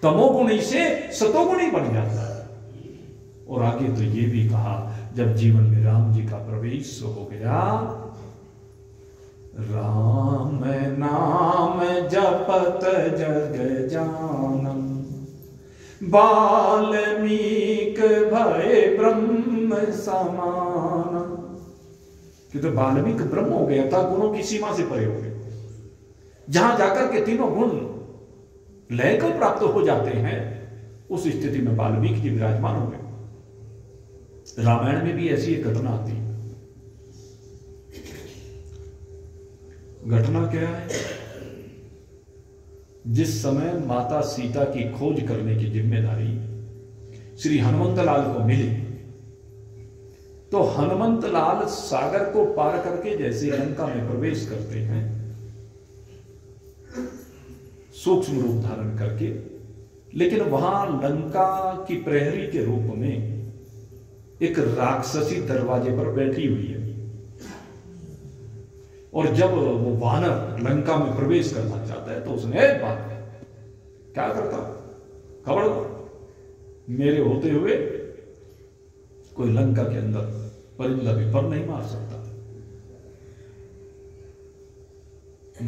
तमोगुणी से सतोगुणी बन जाता है। और आगे तो ये भी कहा, जब जीवन में राम जी का प्रवेश हो गया, राम नाम जपत जग जानम, वाल्मीक भय ब्रह्म समान। कि तो वाल्मीकि ब्रह्म हो गया था, गुणों की सीमा से परे हो गए। जहां जाकर के तीनों गुण लय को प्राप्त हो जाते हैं, उस स्थिति में वाल्मीकि जी विराजमान हो गए। रामायण में भी ऐसी एक घटना आती है। घटना क्या है? जिस समय माता सीता की खोज करने की जिम्मेदारी श्री हनुमंत लाल को मिली, तो हनुमंत लाल सागर को पार करके जैसे लंका में प्रवेश करते हैं, सूक्ष्म रूप धारण करके, लेकिन वहां लंका की प्रहरी के रूप में एक राक्षसी दरवाजे पर बैठी हुई है। और जब वो वानर लंका में प्रवेश करना चाहता है तो उसने एक बात क्या करता, खबरदार, मेरे होते हुए कोई लंका के अंदर परिंदा भी पर नहीं मार सकता।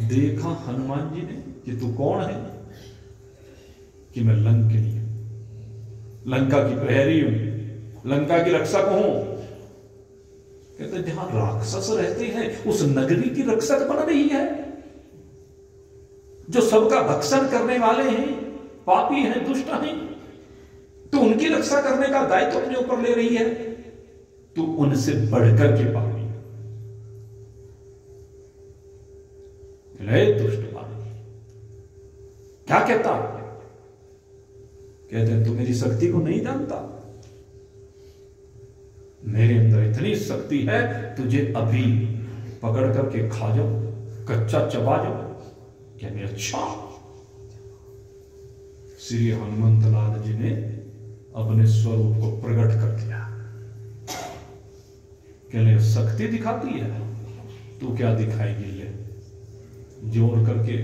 देखा हनुमान जी ने कि तू कौन है? कि मैं लंकिनी हूं, लंका की प्रहरी हूं, लंका की रक्षक हूं। कहते जहां राक्षस रहते हैं उस नगरी की रक्षक बन रही है, जो सबका भक्षण करने वाले हैं, पापी हैं, दुष्ट हैं, तो उनकी रक्षा करने का दायित्व अपने ऊपर ले रही है। तू उनसे बढ़कर के पापी है, दुष्ट पापी। क्या कहता? कहते हैं तू मेरी शक्ति को नहीं जानता, मेरे अंदर इतनी शक्ति है, तुझे अभी पकड़ करके खा जाओ, कच्चा चबा जाओ। कहने अच्छा। श्री हनुमंत लाल जी ने अपने स्वरूप को प्रकट कर दिया। कहने शक्ति दिखाती है, तू क्या दिखाएगी? ले जोर करके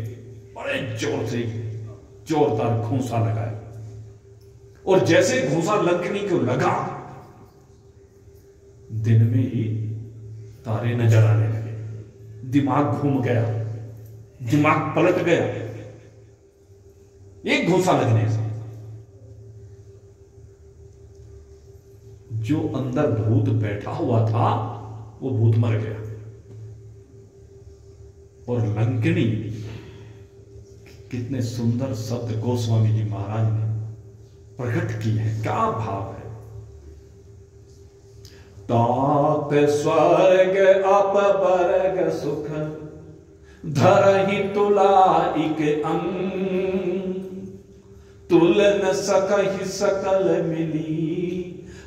बड़े जोर से जोरदार घूंसा लगाया, और जैसे घूंसा लंकनी को लगा, दिन में ही तारे नजर आने लगे, दिमाग घूम गया, दिमाग पलट गया एक घूंसा लगने से। जो अंदर भूत बैठा हुआ था वो भूत मर गया, और लंकिनी, कितने सुंदर शब्द गोस्वामी जी महाराज ने प्रकट किए हैं, क्या भाव है। तात स्वर्ग अपवर्ग सुख धरहि तुलाइक अंग, तुल न सकहि सकल मिली,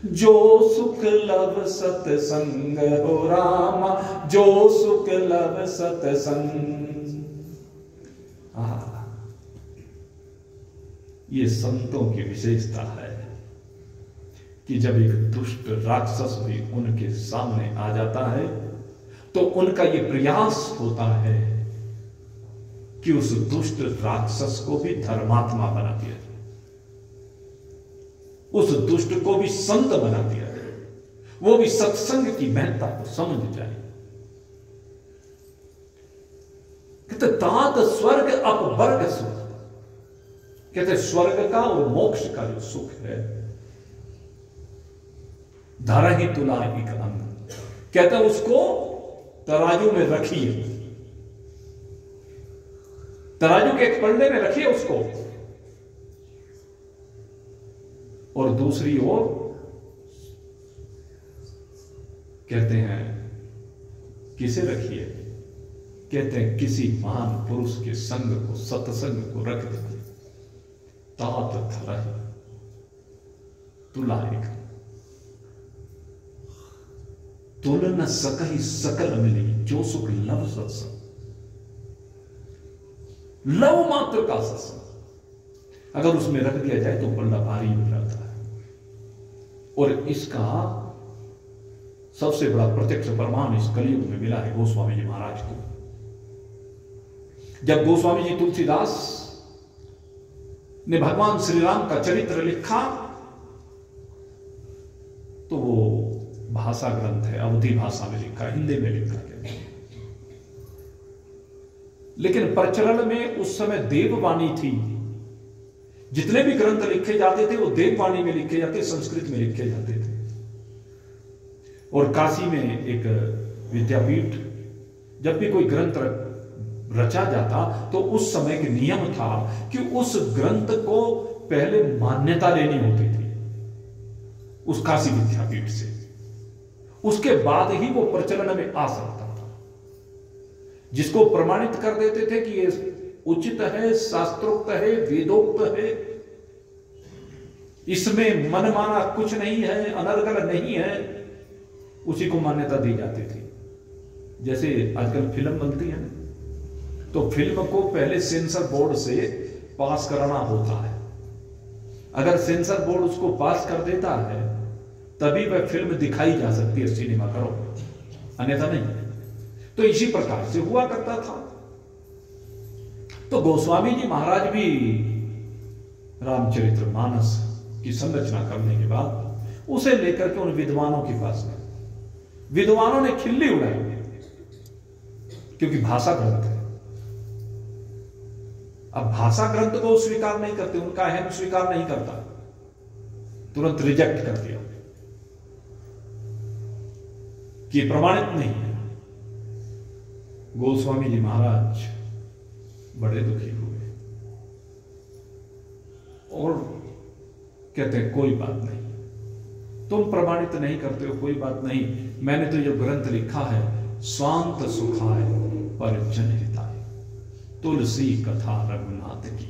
जो सुख लव सतसंग हो रामा, जो सुख लव सतसंग। ये संतों की विशेषता है कि जब एक दुष्ट राक्षस भी उनके सामने आ जाता है तो उनका ये प्रयास होता है कि उस दुष्ट राक्षस को भी धर्मात्मा बना दिया जाए, उस दुष्ट को भी संत बना दिया जाए, वो भी सत्संग की महत्ता को समझ जाए। कहते तात स्वर्ग अपवर्ग सुख, कहते स्वर्ग का और मोक्ष का जो सुख है, धरहि तुलाइक अंग, कहते उसको तराजू में रखिए, तराजू के एक पलड़े में रखिए उसको, और दूसरी ओर कहते हैं किसे रखिए? कहते हैं किसी महान पुरुष के संग को, सत्संग को रख दीजिए। तात धरहि तुलाइक, तुल न सकहि सकल मिली, जो सुख लव सत्संग, लव मात्र का सत्संग अगर उसमें रख दिया जाए तो बड़ा भारी हो जाता है। और इसका सबसे बड़ा प्रत्यक्ष प्रमाण इस कलयुग में मिला है गोस्वामी जी महाराज को। जब गोस्वामी जी तुलसीदास ने भगवान श्री राम का चरित्र लिखा तो वो भाषा ग्रंथ है, अवधी भाषा में लिखा, हिंदी में लिखा गया, लेकिन प्रचलन में उस समय देववाणी थी। जितने भी ग्रंथ लिखे जाते थे वो देववाणी में लिखे जाते, संस्कृत में लिखे जाते थे। और काशी में एक विद्यापीठ, जब भी कोई ग्रंथ रचा जाता तो उस समय के नियम था कि उस ग्रंथ को पहले मान्यता लेनी होती थी उस काशी विद्यापीठ से, उसके बाद ही वो प्रचलन में आ सकता था, जिसको प्रमाणित कर देते थे कि ये उचित है, शास्त्रोक्त है, वेदोक्त है, इसमें मनमाना कुछ नहीं है, अनर्गल नहीं है, उसी को मान्यता दी जाती थी। जैसे आजकल फिल्म बनती है तो फिल्म को पहले सेंसर बोर्ड से पास कराना होता है। अगर सेंसर बोर्ड उसको पास कर देता है तभी वह फिल्म दिखाई जा सकती है सिनेमा घरों, अन्यथा नहीं। तो इसी प्रकार से हुआ करता था। तो गोस्वामी जी महाराज भी रामचरितमानस की संरचना करने के बाद उसे लेकर के उन विद्वानों के पास गए। विद्वानों ने खिल्ली उड़ाई क्योंकि भाषा ग्रंथ है। अब भाषा ग्रंथ को स्वीकार नहीं करते, उनका अहम स्वीकार नहीं करता, तुरंत रिजेक्ट कर दिया कि प्रमाणित नहीं है। गोस्वामी जी महाराज बड़े दुखी हुए और कहते हैं कोई बात नहीं, तुम प्रमाणित नहीं करते हो, कोई बात नहीं, मैंने तो जो ग्रंथ लिखा है स्वांत सुखाय पर जनहिताय, तुलसी कथा रघुनाथ की,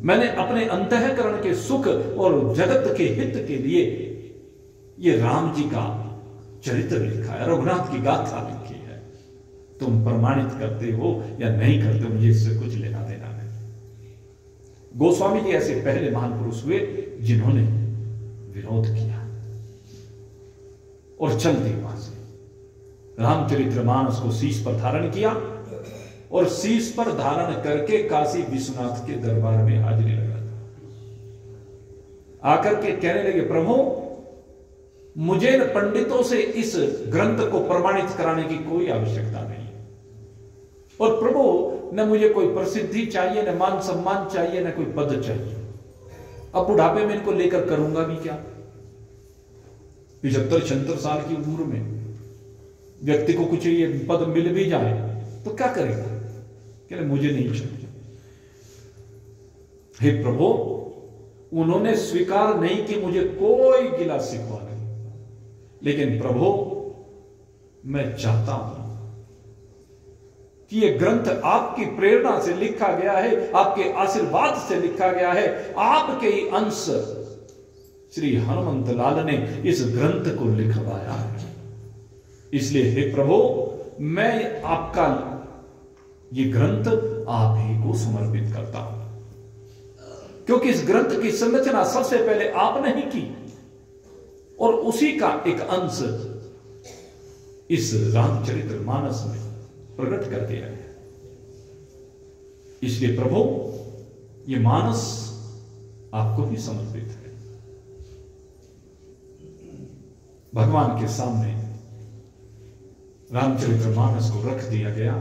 मैंने अपने अंतःकरण के सुख और जगत के हित के लिए ये राम जी का चरित्र लिखा है, रघुनाथ की गाथा लिखी है। तुम प्रमाणित करते हो या नहीं करते हो, मुझे इससे कुछ लेना देना नहीं। गोस्वामी जी ऐसे पहले महान पुरुष हुए जिन्होंने विरोध किया और चल दी वहां से। रामचरितमानस को शीश पर धारण किया और शीश पर धारण करके काशी विश्वनाथ के दरबार में हाजिरी लगा था। आकर के कहने लगे, प्रभु मुझे पंडितों से इस ग्रंथ को प्रमाणित कराने की कोई आवश्यकता नहीं, और प्रभु न मुझे कोई प्रसिद्धि चाहिए, न मान सम्मान चाहिए, न कोई पद चाहिए। अब बुढ़ापे में इनको लेकर करूंगा भी क्या? 75-76 साल की उम्र में व्यक्ति को कुछ ये पद मिल भी जाए तो क्या करेगा? कहले मुझे नहीं चाहिए। हे प्रभु, उन्होंने स्वीकार नहीं कि मुझे कोई गिला शिकवा नहीं, लेकिन प्रभु मैं चाहता हूं कि यह ग्रंथ आपकी प्रेरणा से लिखा गया है, आपके आशीर्वाद से लिखा गया है, आपके ही अंश श्री हनुमंत लाल ने इस ग्रंथ को लिखवाया है। इसलिए हे प्रभु, मैं आपका ये ग्रंथ आप ही को समर्पित करता हूं, क्योंकि इस ग्रंथ की संरचना सबसे पहले आपने ही की और उसी का एक अंश इस रामचरितमानस में प्रकट कर दिया गया। इसलिए प्रभु, ये मानस आपको भी समर्पित है। भगवान के सामने रामचरितमानस को रख दिया गया,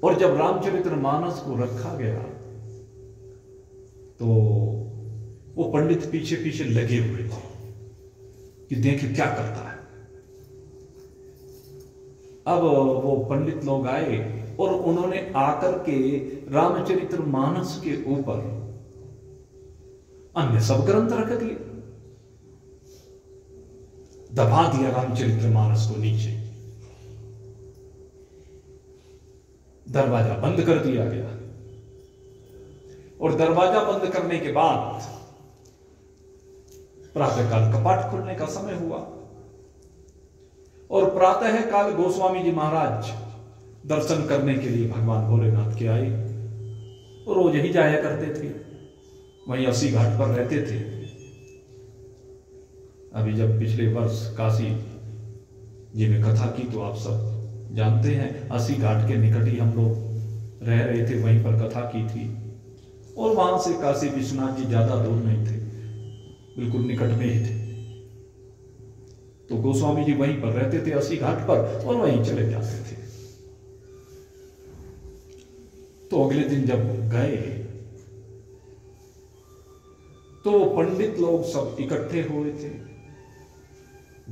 और जब रामचरितमानस को रखा गया तो वो पंडित पीछे पीछे लगे हुए थे कि देखें क्या करता है। अब वो पंडित लोग आए और उन्होंने आकर के रामचरितमानस के ऊपर अन्य सब ग्रंथ रख दिए, दबा दिया रामचरितमानस को नीचे, दरवाजा बंद कर दिया गया। और दरवाजा बंद करने के बाद प्रातःकाल कपाट खुलने का समय हुआ, और प्रातः काल गोस्वामी जी महाराज दर्शन करने के लिए भगवान भोलेनाथ के आए, और रोज ही जाया करते थे, वहीं 80 घाट पर रहते थे। अभी जब पिछले वर्ष काशी जी में कथा की तो आप सब जानते हैं, 80 घाट के निकट ही हम लोग रह रहे थे, वहीं पर कथा की थी, और वहां से काशी विश्वनाथ जी ज्यादा दूर नहीं थे, बिल्कुल निकट में ही थे। तो गोस्वामी जी वहीं पर रहते थे 80 घाट पर, और वहीं चले जाते थे। तो अगले दिन जब गए तो पंडित लोग सब इकट्ठे हुए थे,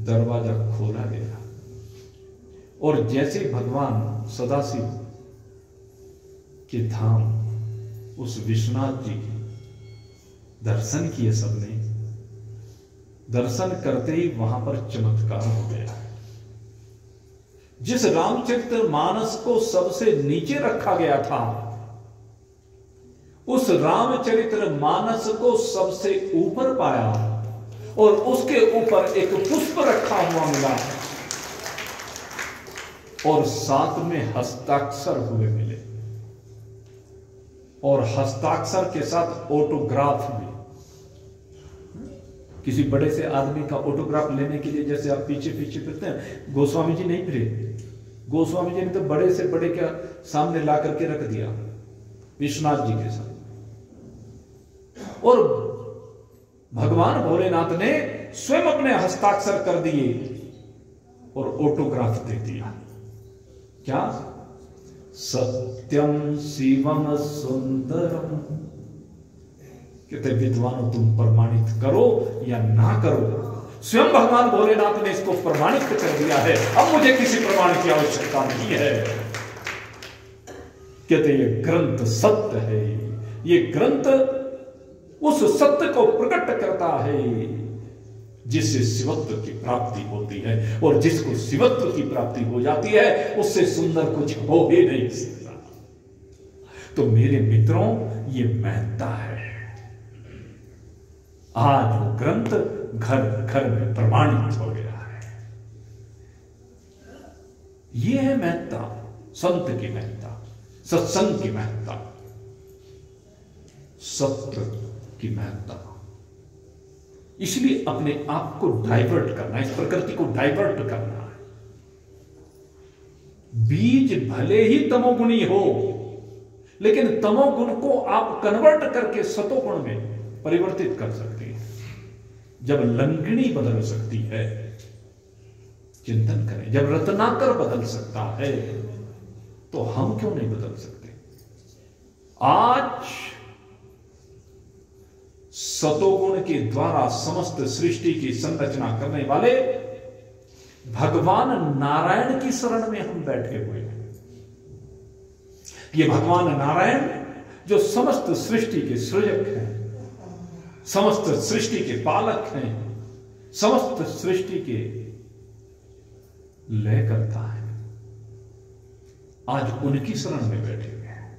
दरवाजा खोला गया और जैसे भगवान सदाशिव के धाम उस विश्वनाथ जी के दर्शन किए सबने, दर्शन करते ही वहां पर चमत्कार हो गया। जिस रामचरित्र मानस को सबसे नीचे रखा गया था, उस रामचरित्र मानस को सबसे ऊपर पाया और उसके ऊपर एक पुष्प रखा हुआ मिला और साथ में हस्ताक्षर हुए मिले और हस्ताक्षर के साथ ऑटोग्राफ भी। किसी बड़े से आदमी का ऑटोग्राफ लेने के लिए जैसे आप पीछे पीछे फिरते हैं, गोस्वामी जी नहीं फिरे। गोस्वामी जी ने तो बड़े से बड़े क्या सामने ला करके रख दिया विश्वनाथ जी के साथ, और भगवान भोलेनाथ ने स्वयं अपने हस्ताक्षर कर दिए और ऑटोग्राफ दे दिया। क्या? सत्यम शिवम सुंदरम। कहते विद्वानों तुम प्रमाणित करो या ना करो, स्वयं भगवान भोलेनाथ ने इसको प्रमाणित कर दिया है, अब मुझे किसी प्रमाण की आवश्यकता नहीं है। कहते ये ग्रंथ सत्य है, ये ग्रंथ उस सत्य को प्रकट करता है जिससे शिवत्व की प्राप्ति होती है, और जिसको शिवत्व की प्राप्ति हो जाती है उससे सुंदर कुछ हो ही नहीं सकता। तो मेरे मित्रों, ये महत्ता है। आज वो ग्रंथ घर घर में प्रमाणित हो गया है। ये है महत्ता, संत की महत्ता, सत्संग की महत्ता, सत्य की महत्ता। इसलिए अपने आप को डाइवर्ट करना, इस प्रकृति को डाइवर्ट करना है। बीज भले ही तमोगुणी हो, लेकिन तमोगुण को आप कन्वर्ट करके सतोगुण में परिवर्तित कर सकते हैं। जब लंकिणी बदल सकती है, चिंतन करें, जब रत्नाकर बदल सकता है तो हम क्यों नहीं बदल सकते? आज सतोगुण के द्वारा समस्त सृष्टि की संरचना करने वाले भगवान नारायण की शरण में हम बैठे हुए हैं। ये भगवान नारायण जो समस्त सृष्टि के सृजक हैं, समस्त सृष्टि के पालक हैं, समस्त सृष्टि के लय करता है, आज उनकी शरण में बैठे हुए हैं।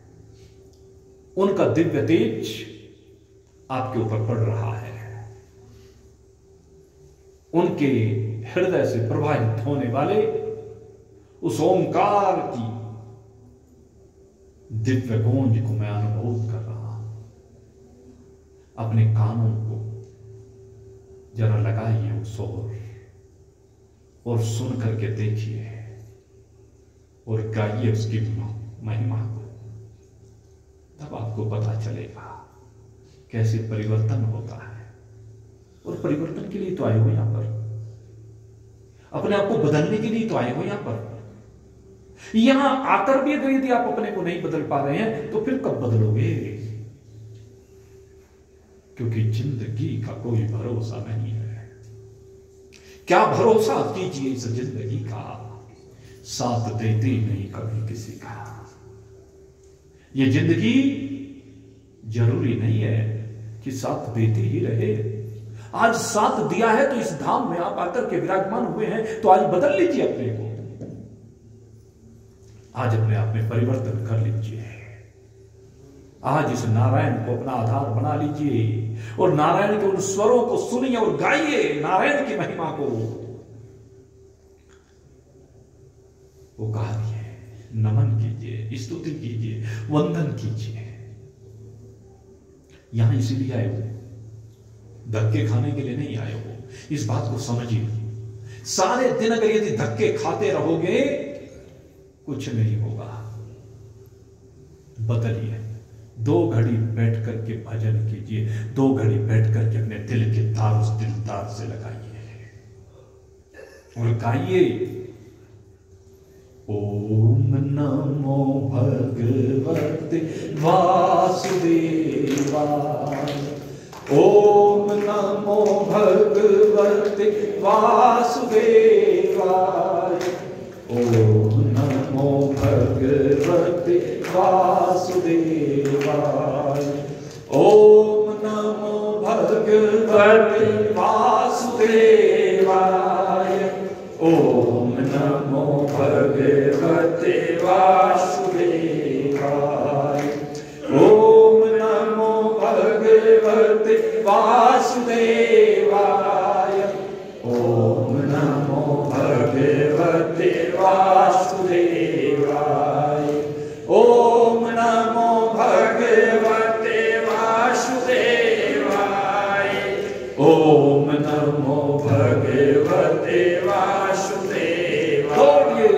उनका दिव्य तेज आपके ऊपर पड़ रहा है। उनके हृदय से प्रवाहित होने वाले उस ओंकार की दिव्य गूंज को मैं अनुभव कर रहा हूं। अपने कानों को जरा लगाइए उस ओर और सुन करके देखिए और गाइए उसकी महिमा को, तब आपको पता चलेगा कैसे परिवर्तन होता है। और परिवर्तन के लिए तो आए हो यहां पर, अपने आप को बदलने के लिए तो आए हो यहां पर। यहां आकर भी अगर यदि आप अपने को नहीं बदल पा रहे हैं तो फिर कब बदलोगे? क्योंकि जिंदगी का कोई भरोसा नहीं है। क्या भरोसा कीजिए इस जिंदगी का, साथ देती नहीं कभी किसी का। ये जिंदगी जरूरी नहीं है कि साथ देते ही रहे। आज साथ दिया है तो इस धाम में आप आकर के विराजमान हुए हैं, तो आज बदल लीजिए अपने को। आज अपने आप में परिवर्तन कर लीजिए। आज इस नारायण को अपना आधार बना लीजिए और नारायण के उन स्वरों को सुनिए और गाइए नारायण की महिमा को। वो गाइए, नमन कीजिए, स्तुति कीजिए, वंदन कीजिए। यहां इसीलिए आए हो, धक्के खाने के लिए नहीं आए हो। इस बात को समझिए। सारे दिन अगर यदि धक्के खाते रहोगे कुछ नहीं होगा। बदलिए, 2 घड़ी बैठ करके भजन कीजिए, 2 घड़ी बैठ करके अपने दिल के तार उस दिलदार से लगाइए और गाइए, ओम नमो भगवते वासुदेवाय, ओम नमो भगवते वासुदेवाय, ओम भगवते वासुदेवाय। ओम नमो भगवते वासुदेवाय। ओम नमो भगवते वासुदेवाय। ओम नमो भगवते वासुदेवाय। ओम नमो भगवते वासुदेवाय। ओम नमो भगवते वासुदेवाय। ओम नमो भगवते वासुदेवाय। दौड़िए,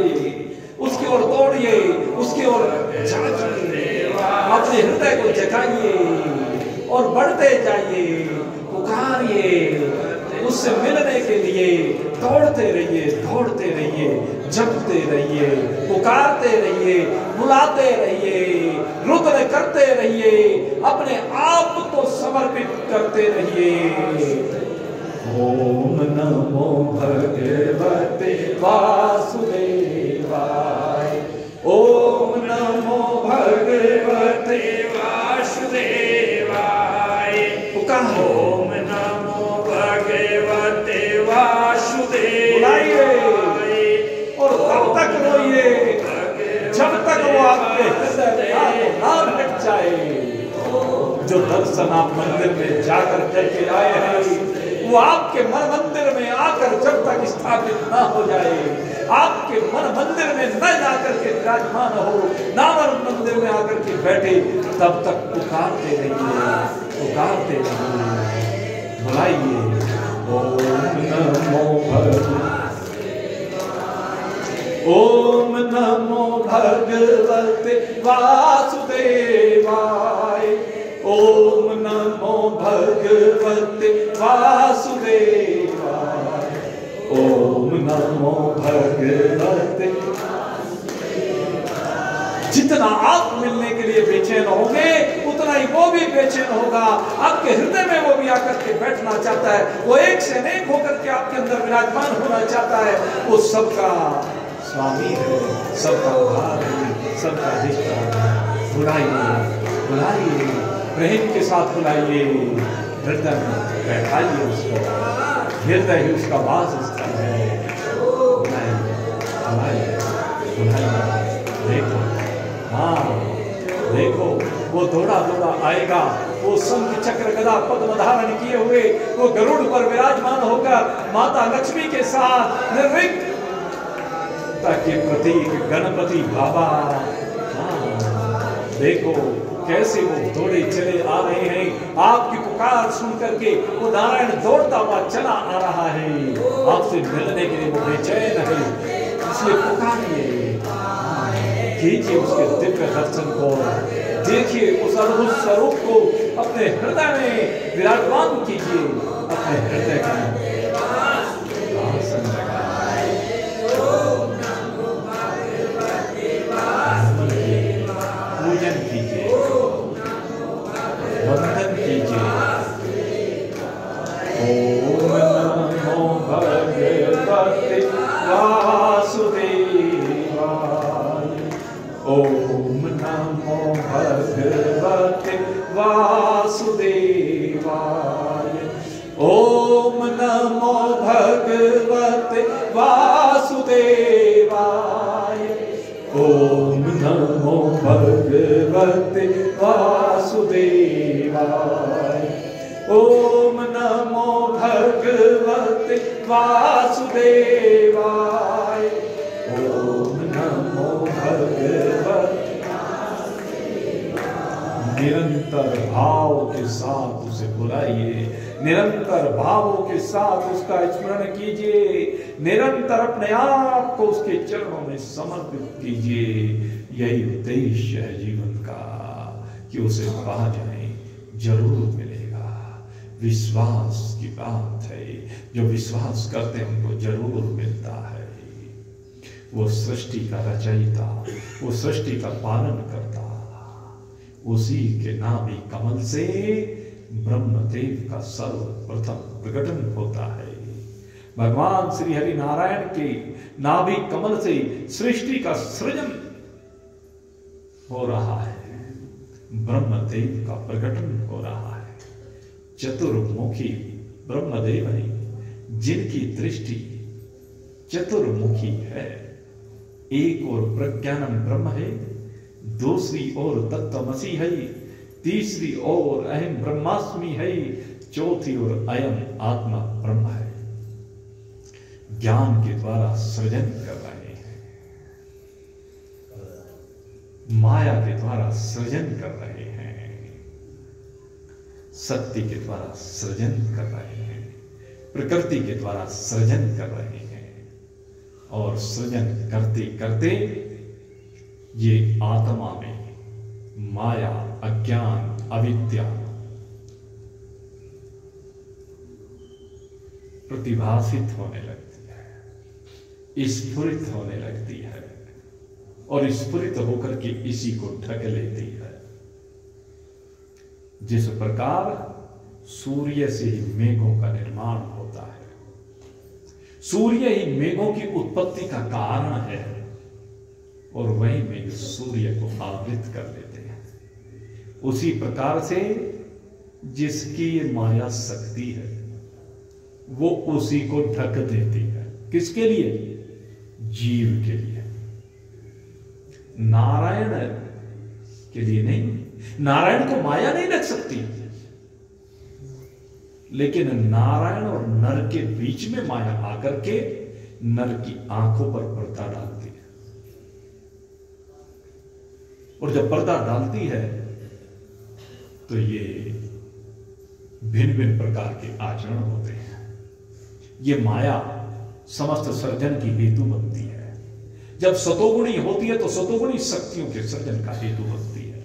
उसकी ओर दौड़िए, उसकी ओर जाइए, अपने हृदय को जगाइए और बढ़ते जाइए, पुकारिए, उससे मिलने के लिए दौड़ते रहिए, जपते रहिए, पुकारते रहिए, बुलाते रहिए, रुद्र करते रहिए, अपने आप को समर्पित करते रहिए। ओम नमो भगवते वासुदेवाय। ओम नमो भगवते वासुदेवाय। पुकारो, ओम नमो भगवते वासुदेवाय। और तब तक रोइए जब तक वो आपके हृदय में ना हट जाए। जो दर्शन आप मंदिर में जाकर करके आए हैं, वो आपके मन मंदिर में आकर जब तक स्थापित ना हो जाए, आपके मन मंदिर में न जाकर के विराजमान हो, ना मन मंदिर में आकर के बैठे, तब तक पुकारते रहिए, बुलाइए। ओम नमो भगवते वासुदेवाय। ओम नमो भगवते वासुदेवाय। ओम नमो भगवते। जितना आप मिलने के लिए बेचैन होंगे, उतना ही वो भी बेचैन होगा। आपके हृदय में वो भी आकर के बैठना चाहता है, वो एक से अनेक होकर के आपके अंदर विराजमान होना चाहता है। वो सबका स्वामी है, सबका आधार है, सबका अधिष्ठान है। बुलाइए, प्रेम के साथ बुलाइए, हृदय में बैठाइए उसको। हृदय ही उसका वास स्थल है। बुलाइए। देखो, हाँ देखो, वो दौड़ा आएगा। वो शंख चक्र गदा पद्म धारण किए हुए वो गरुड़ पर विराजमान होकर माता लक्ष्मी के साथ निर्विघ्न के प्रतीक गणपति बाबा। हाँ, देखो कैसे वो दौड़े चले आ रहे हैं। आपकी पुकार सुन करके वो नारायण दौड़ता हुआ चला आ रहा है। आपसे मिलने के लिए वो बेचैन है, इसलिए पुकारिए, कीजिए उसके दिव्य दर्शन को। देखिए उस अद्भुत स्वरूप को अपने हृदय में विराजमान कीजिए, अपने हृदय का पूजन कीजिए, वंदन कीजिए। ओम नमो भगवते वासुदेवाय। ओम नमो भगवते वासुदेवाय। ओम नमो भगवते वासुदेवाय। ओम नमो भगवते वासुदेवाय। ओम नमो भगवते वासुदेवाय। ओम नमो भगवते। निरंतर भाव के साथ उसे बुलाइए, निरंतर भावों के साथ उसका स्मरण कीजिए, निरंतर अपने आप को उसके चरणों में समर्पित कीजिए। यही उद्देश्य है जीवन का कि उसे पा जाए, जरूर मिलेगा। विश्वास की बात है, जो विश्वास करते हैं उनको जरूर मिलता है। वो सृष्टि का रचयिता, वो सृष्टि का पालन करता, उसी के नाभि कमल से ब्रह्मदेव का सर्वप्रथम प्रकटन होता है। भगवान श्री हरि नारायण के नाभि कमल से सृष्टि का सृजन हो रहा है, ब्रह्मदेव का प्रकटन हो रहा है। चतुर्मुखी ब्रह्मदेव है, जिनकी दृष्टि चतुर्मुखी है। एक और प्रज्ञानम ब्रह्म है, दूसरी ओर तत्त्वमसि है, तीसरी ओर अहम ब्रह्मास्मि है, चौथी ओर अयम आत्मा ब्रह्म है। ज्ञान के द्वारा सृजन कर रहे हैं, माया के द्वारा सृजन कर रहे हैं, शक्ति के द्वारा सृजन कर रहे हैं, प्रकृति के द्वारा सृजन कर रहे हैं। और सृजन करते करते ये आत्मा में माया, अज्ञान, अविद्या प्रतिभासित होने लगती है, स्फुरित होने लगती है, और स्फुरित होकर के इसी को ढक लेती है। जिस प्रकार सूर्य से ही मेघों का निर्माण होता है, सूर्य ही मेघों की उत्पत्ति का कारण है, और वही मेघ सूर्य को आवृत कर लेते हैं। उसी प्रकार से जिसकी ये माया शक्ति है, वो उसी को ढक देती है। किसके लिए? जीव के लिए, नारायण के लिए नहीं। नारायण को माया नहीं ढक सकती, लेकिन नारायण और नर के बीच में माया आकर के नर की आंखों पर पर्दा डालती है, और जब पर्दा डालती है तो ये भिन्न भिन्न प्रकार के आचरण होते हैं। ये माया समस्त सर्जन की हेतु बनती है। जब सतोगुणी होती है तो सतोगुणी शक्तियों के सर्जन का हेतु बनती है।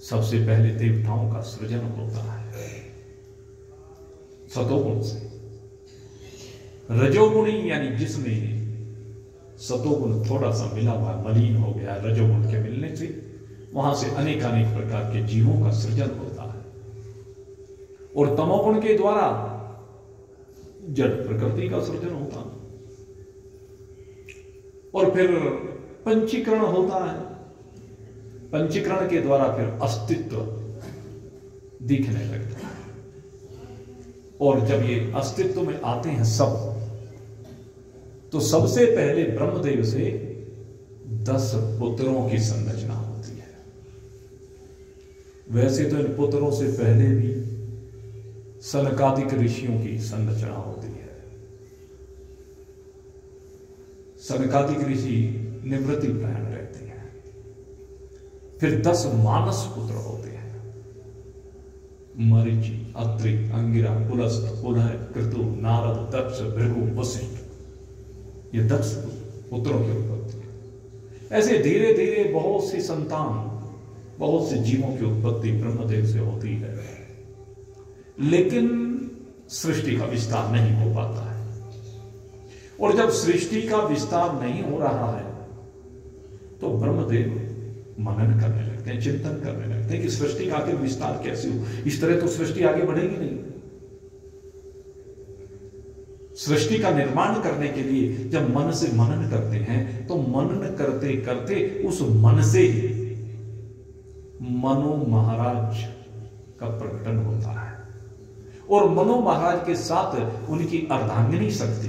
सबसे पहले देवताओं का सृजन होता है सतोगुण से। रजोगुणी यानी जिसमें सतोगुण थोड़ा सा मिला हुआ, मलिन हो गया, रजोगुण के मिलने से वहां से अनेकानेक प्रकार के जीवों का सृजन होता है। और तमोगुण के द्वारा जड़ प्रकृति का सृजन होता है। और फिर पंचीकरण होता है। पंचीकरण के द्वारा फिर अस्तित्व दिखने लगता है। और जब ये अस्तित्व में आते हैं सब, तो सबसे पहले ब्रह्मदेव से 10 पुत्रों की संरचना होती है। वैसे तो इन पुत्रों से पहले भी सनकादिक ऋषियों की संरचना होती है। सनकादिक ऋषि निवृत्ति परायण रहते हैं। फिर 10 मानस पुत्र होते हैं। मरीचि, अत्रि, अंगिरा, पुलस्त, पुलह, क्रतु, नारद, दक्ष, भृगु, वशिष्ठ, ये 10 पुत्रों की उत्पत्ति है। ऐसे धीरे धीरे बहुत सी संतान, बहुत से जीवों की उत्पत्ति ब्रह्मदेव से होती है। लेकिन सृष्टि का विस्तार नहीं हो पाता है। और जब सृष्टि का विस्तार नहीं हो रहा है तो ब्रह्मदेव मनन करने लगते हैं, चिंतन करने लगते हैं कि सृष्टि का आगे विस्तार कैसे हो। इस तरह तो सृष्टि आगे बढ़ेगी नहीं। सृष्टि का निर्माण करने के लिए जब मन से मनन करते हैं तो मनन करते करते उस मन से मनु महाराज का प्रकटन होता है। और मनु महाराज के साथ उनकी अर्धांगिनी शक्ति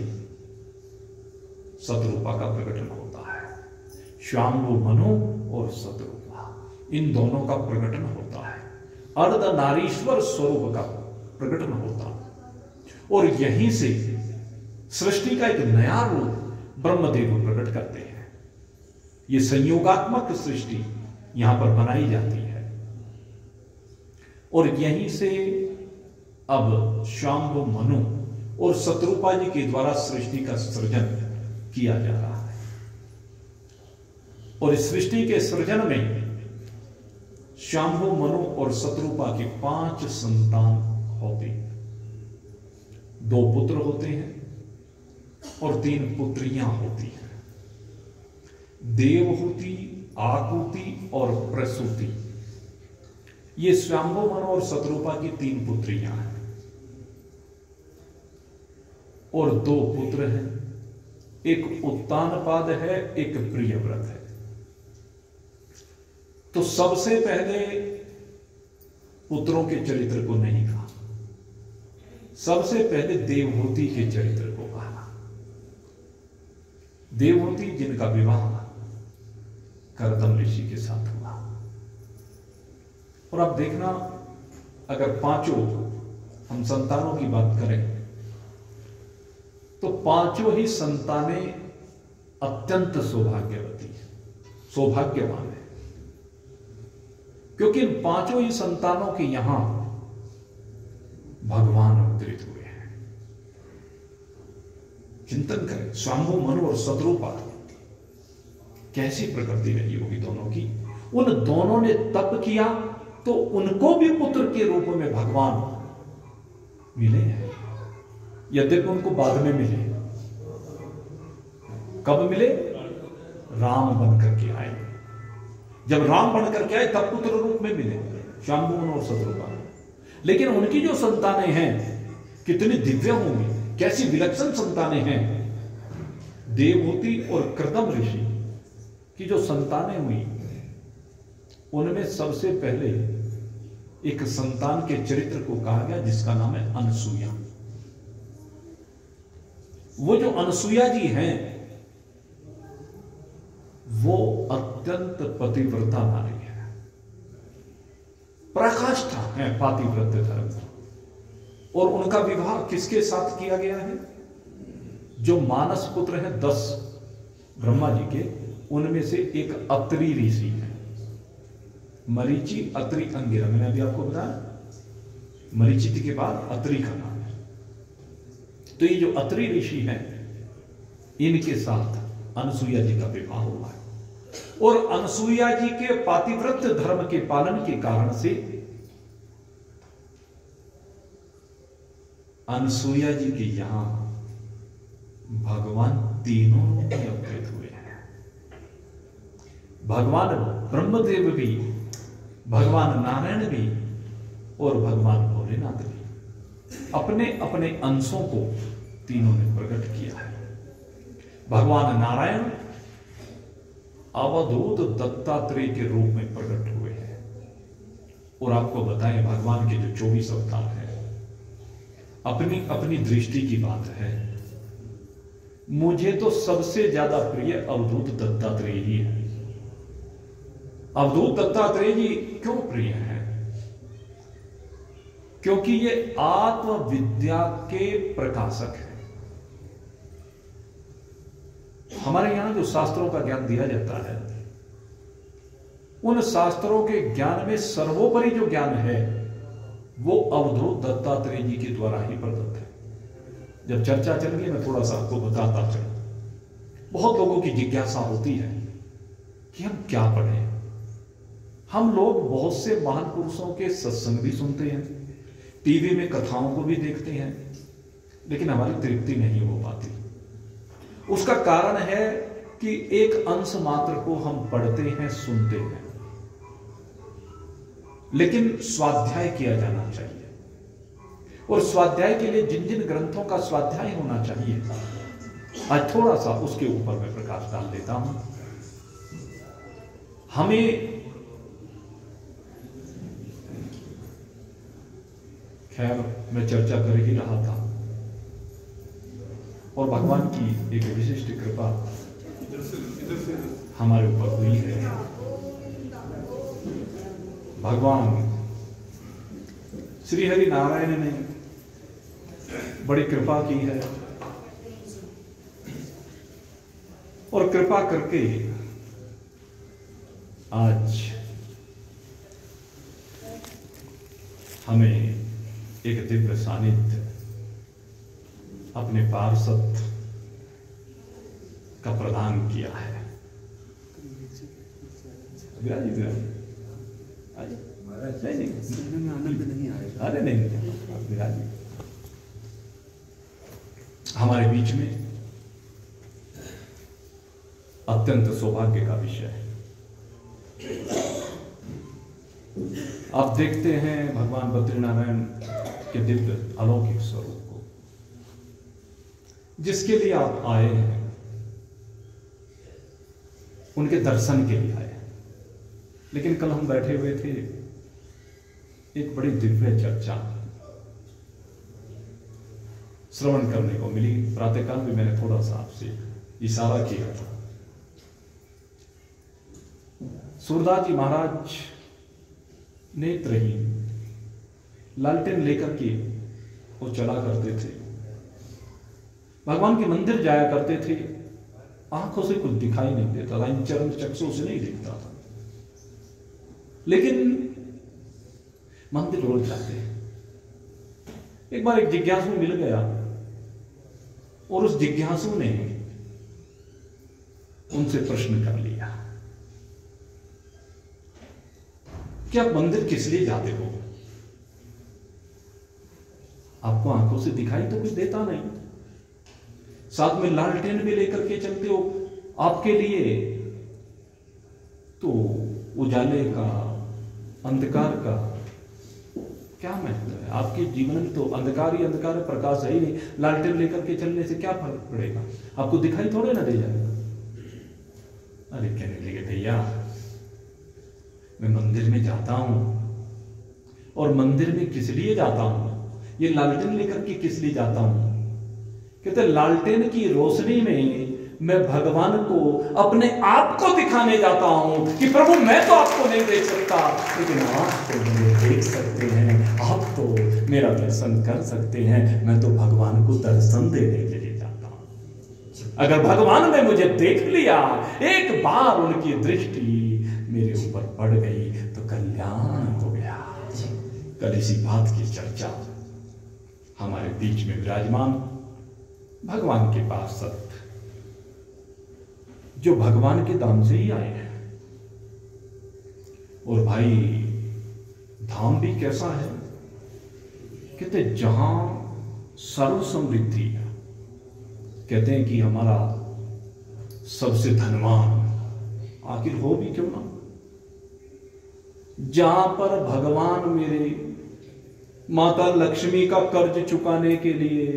शतरूपा का प्रकटन होता है। श्याम्भु मनु और शतरूपा, इन दोनों का प्रकटन होता है। अर्धनारीश्वर स्वरूप का प्रकटन होता है। और यहीं से सृष्टि का एक नया रूप ब्रह्मदेव प्रकट करते हैं। ये संयोगात्मक सृष्टि यहां पर बनाई जाती है। और यहीं से अब शाम्भु मनु और शतरूपा जी के द्वारा सृष्टि का सृजन किया जा रहा है। और इस सृष्टि के सृजन में शाम्भु मनु और शतरूपा की 5 संतान होती हैं। 2 पुत्र होते हैं और 3 पुत्रियां होती हैं। देवहूति, आकुति और प्रसूति, ये शाम्भु मनु और शतरूपा की 3 पुत्रियां हैं। और 2 पुत्र हैं, एक उत्तानपाद है, एक प्रियव्रत है। तो सबसे पहले पुत्रों के चरित्र को नहीं कहा, सबसे पहले देवहूति के चरित्र को कहा। देवहूति जिनका विवाह कर्दम ऋषि के साथ हुआ। और अब देखना, अगर पांचों हम संतानों की बात करें तो पांचों ही संतानें अत्यंत सौभाग्यवती है, सौभाग्यवान है, क्योंकि इन पांचों ही संतानों के यहां भगवान अवतरित हुए हैं। चिंतन करें, स्वाम्भु, मनु और शत्रुपा, कैसी प्रकृति रही होगी दोनों की। उन दोनों ने तप किया तो उनको भी पुत्र के रूप में भगवान मिले हैं, यद्यपि उनको बाद में मिले। कब मिले? राम बनकर के आए। जब राम बनकर के आए तब पुत्र रूप में मिले, शाम्भुवन और शत्रुपा। लेकिन उनकी जो संतानें हैं कितनी दिव्य होंगी, कैसी विलक्षण संतानें हैं। देवहूति और कर्दम ऋषि की जो संतानें हुई, उनमें सबसे पहले एक संतान के चरित्र को कहा गया जिसका नाम है अनसुया। वो जो अनसुया जी हैं वो अत्यंत पतिव्रता नारी है, पराकाष्ठा है पातिव्रत्य धर्म। और उनका विवाह किसके साथ किया गया है? जो मानस पुत्र हैं 10 ब्रह्मा जी के, उनमें से एक अत्रि ऋषि है, मरीचि, अत्रि, अंगिरा। मैंने अभी आपको बताया मरीचि के बाद अत्रि का नाम है। तो ये जो अत्रि ऋषि हैं इनके साथ अनसुया जी का विवाह हुआ है। और अनसुया जी के पातिव्रत्य धर्म के पालन के कारण से अनसुया जी के यहां भगवान तीनों अवतरित हुए हैं। भगवान ब्रह्मदेव भी, भगवान नारायण भी और भगवान भोलेनाथ भी अपने अपने अंशों को तीनों ने प्रकट किया है। भगवान नारायण अवधूत दत्तात्रेय के रूप में प्रकट हुए हैं। और आपको बताएं, भगवान के जो 24 अवतार हैं, अपनी अपनी दृष्टि की बात है। मुझे तो सबसे ज्यादा प्रिय अवधूत दत्तात्रेय ही है। अवधूत दत्तात्रेय जी क्यों प्रिय हैं? क्योंकि ये आत्मविद्या के प्रकाशक हैं। हमारे यहां जो शास्त्रों का ज्ञान दिया जाता है, उन शास्त्रों के ज्ञान में सर्वोपरि जो ज्ञान है वो अवधूत दत्तात्रेय जी के द्वारा ही प्रदत्त है। जब चर्चा चल गई मैं थोड़ा सा आपको बताता चलूं। बहुत लोगों की जिज्ञासा होती है कि हम क्या पढ़ें। हम लोग बहुत से महान पुरुषों के सत्संग भी सुनते हैं, टीवी में कथाओं को भी देखते हैं, लेकिन हमारी तृप्ति नहीं हो पाती। उसका कारण है कि एक अंश मात्र को हम पढ़ते हैं, सुनते हैं, लेकिन स्वाध्याय किया जाना चाहिए। और स्वाध्याय के लिए जिन जिन ग्रंथों का स्वाध्याय होना चाहिए, आज थोड़ा सा उसके ऊपर मैं प्रकाश डाल देता हूं। हमें खैर मैं चर्चा कर ही रहा था और भगवान की एक विशिष्ट कृपा हमारे ऊपर हुई है। भगवान श्री हरि नारायण ने बड़ी कृपा की है और कृपा करके आज हमें एक दिव्य सानिध्य अपने पार्षद का प्रदान किया है। आनंद नहीं आएगा। अरे नहीं, विराजी हमारे बीच में अत्यंत सौभाग्य का विषय है। आप देखते हैं भगवान बद्रीनारायण के दिव्य अलौकिक स्वरूप को, जिसके लिए आप आए हैं, उनके दर्शन के लिए आए हैं। लेकिन कल हम बैठे हुए थे, एक बड़ी दिव्य चर्चा श्रवण करने को मिली। प्रातःकाल भी मैंने थोड़ा सा आपसे इशारा किया था। सूरदास जी महाराज नेत्रहीन लालटेन लेकर के वो चला करते थे, भगवान के मंदिर जाया करते थे। आंखों से कुछ दिखाई नहीं देता था, इन चरण चक्षुओं से नहीं दिखता था, लेकिन मंदिर रोज जाते हैं। एक बार एक जिज्ञासु मिल गया और उस जिज्ञासु ने उनसे प्रश्न कर लिया कि आप मंदिर किस लिए जाते हो? आपको आंखों से दिखाई तो कुछ देता नहीं, साथ में लालटेन भी लेकर के चलते हो, आपके लिए तो उजाले का, अंधकार का क्या महत्व है? आपके जीवन में तो अंधकार ही अंधकार है, प्रकाश है ही नहीं। लालटेन लेकर के चलने से क्या फर्क पड़ेगा? आपको दिखाई थोड़े ना दे जाएगा। अरे कहने लगे, भैया मैं मंदिर में जाता हूं, और मंदिर में किस लिए जाता हूं? ये लालटेन लेकर के किस लिए जाता हूं? कहते लालटेन की रोशनी में मैं भगवान को, अपने आप को दिखाने जाता हूं कि प्रभु मैं तो आपको नहीं देख सकता, लेकिन आप तो मुझे देख सकते हैं, आप तो मेरा दर्शन कर सकते हैं। मैं तो भगवान को दर्शन देने के लिए जाता हूं। अगर भगवान ने मुझे देख लिया, एक बार उनकी दृष्टि मेरे ऊपर पड़ गई तो कल्याण हो गया। कल इसी बात की चर्चा हमारे बीच में विराजमान भगवान के पार्षद, जो भगवान के धाम से ही आए हैं। और भाई धाम भी कैसा है? कहते जहां सर्व समृद्धि है, कहते हैं कि हमारा सबसे धनवान, आखिर हो भी क्यों ना, जहां पर भगवान मेरे माता लक्ष्मी का कर्ज चुकाने के लिए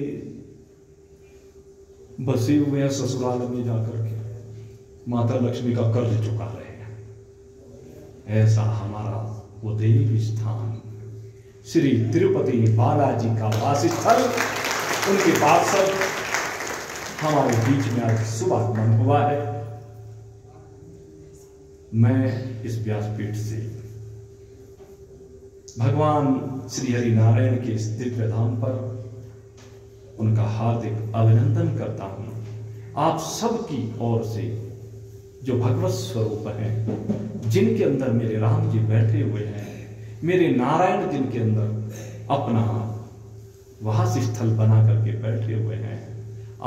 बसे हुए हैं, ससुराल में जाकर के माता लक्ष्मी का कर्ज चुका रहे हैं। ऐसा हमारा वो देवी स्थान श्री तिरुपति बालाजी का वासस्थल, उनके पार्षद हमारे बीच में आज शुभागमन हुआ है। मैं इस व्यासपीठ से भगवान श्री हरि नारायण के इस दिव्य धाम पर उनका हार्दिक अभिनंदन करता हूं। आप सबकी ओर से जो भगवत स्वरूप हैं, जिनके अंदर मेरे राम जी बैठे हुए हैं, मेरे नारायण जिनके अंदर अपना वास स्थल बना करके बैठे हुए हैं,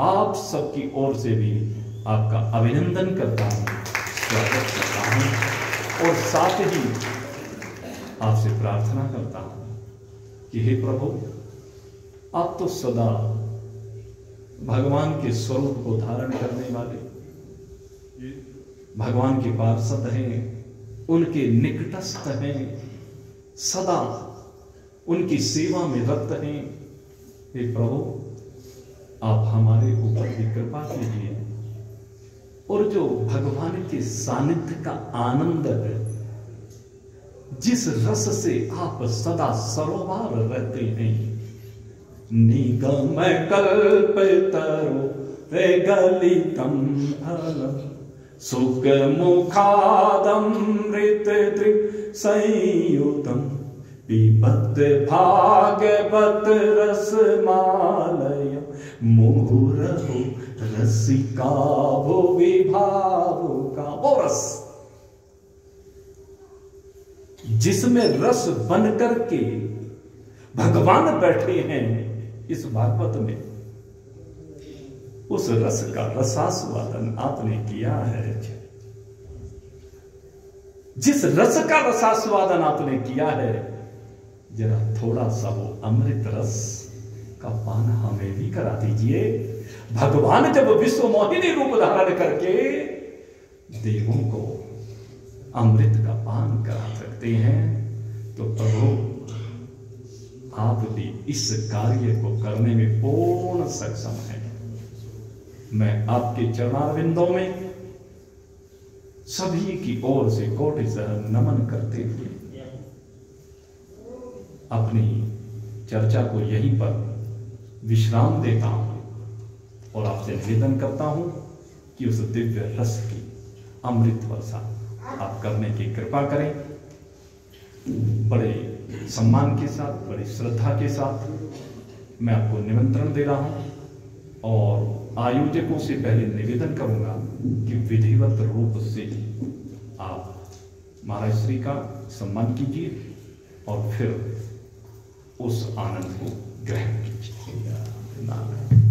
आप सबकी ओर से भी आपका अभिनंदन करता हूं, स्वागत करता हूं, और साथ ही आपसे प्रार्थना करता हूं कि हे प्रभु, आप तो सदा भगवान के स्वरूप को धारण करने वाले भगवान के पार्षद हैं, उनके निकटस्थ हैं, सदा उनकी सेवा में रत हैं। हे प्रभु, आप हमारे ऊपर भी कृपा कीजिए, और जो भगवान के सानिध्य का आनंद है, जिस रस से आप सदा सरोवर रहते हैं, निगम कल्पतरो गलितम फलम सुख मुखादमृत संयुतम पिबत भागवत रसमालय मुहुरहो रसिका भो विभावुका। वो रस जिसमें रस बन करके भगवान बैठे हैं इस भागवत में, उस रस का रसास्वादन आपने किया है। जिस रस का रसास्वादन आपने किया है, जरा थोड़ा सा वो अमृत रस का पान हमें भी करा दीजिए। भगवान जब विश्व मोहिनी रूप धारण करके देवों को अमृत का पान करा सकते हैं, तो प्रभु आप भी इस कार्य को करने में पूर्ण सक्षम हैं। मैं आपके चरणारविंदों में सभी की ओर से कोटिशः नमन करते हुए अपनी चर्चा को यहीं पर विश्राम देता हूं और आपसे निवेदन करता हूं कि उस दिव्य रस की अमृत वर्षा आप करने की कृपा करें। बड़े सम्मान के साथ, बड़ी श्रद्धा के साथ मैं आपको निमंत्रण दे रहा हूं और आयोजकों से पहले निवेदन करूंगा कि विधिवत रूप से आप महाराज श्री का सम्मान कीजिए और फिर उस आनंद को ग्रहण कीजिए।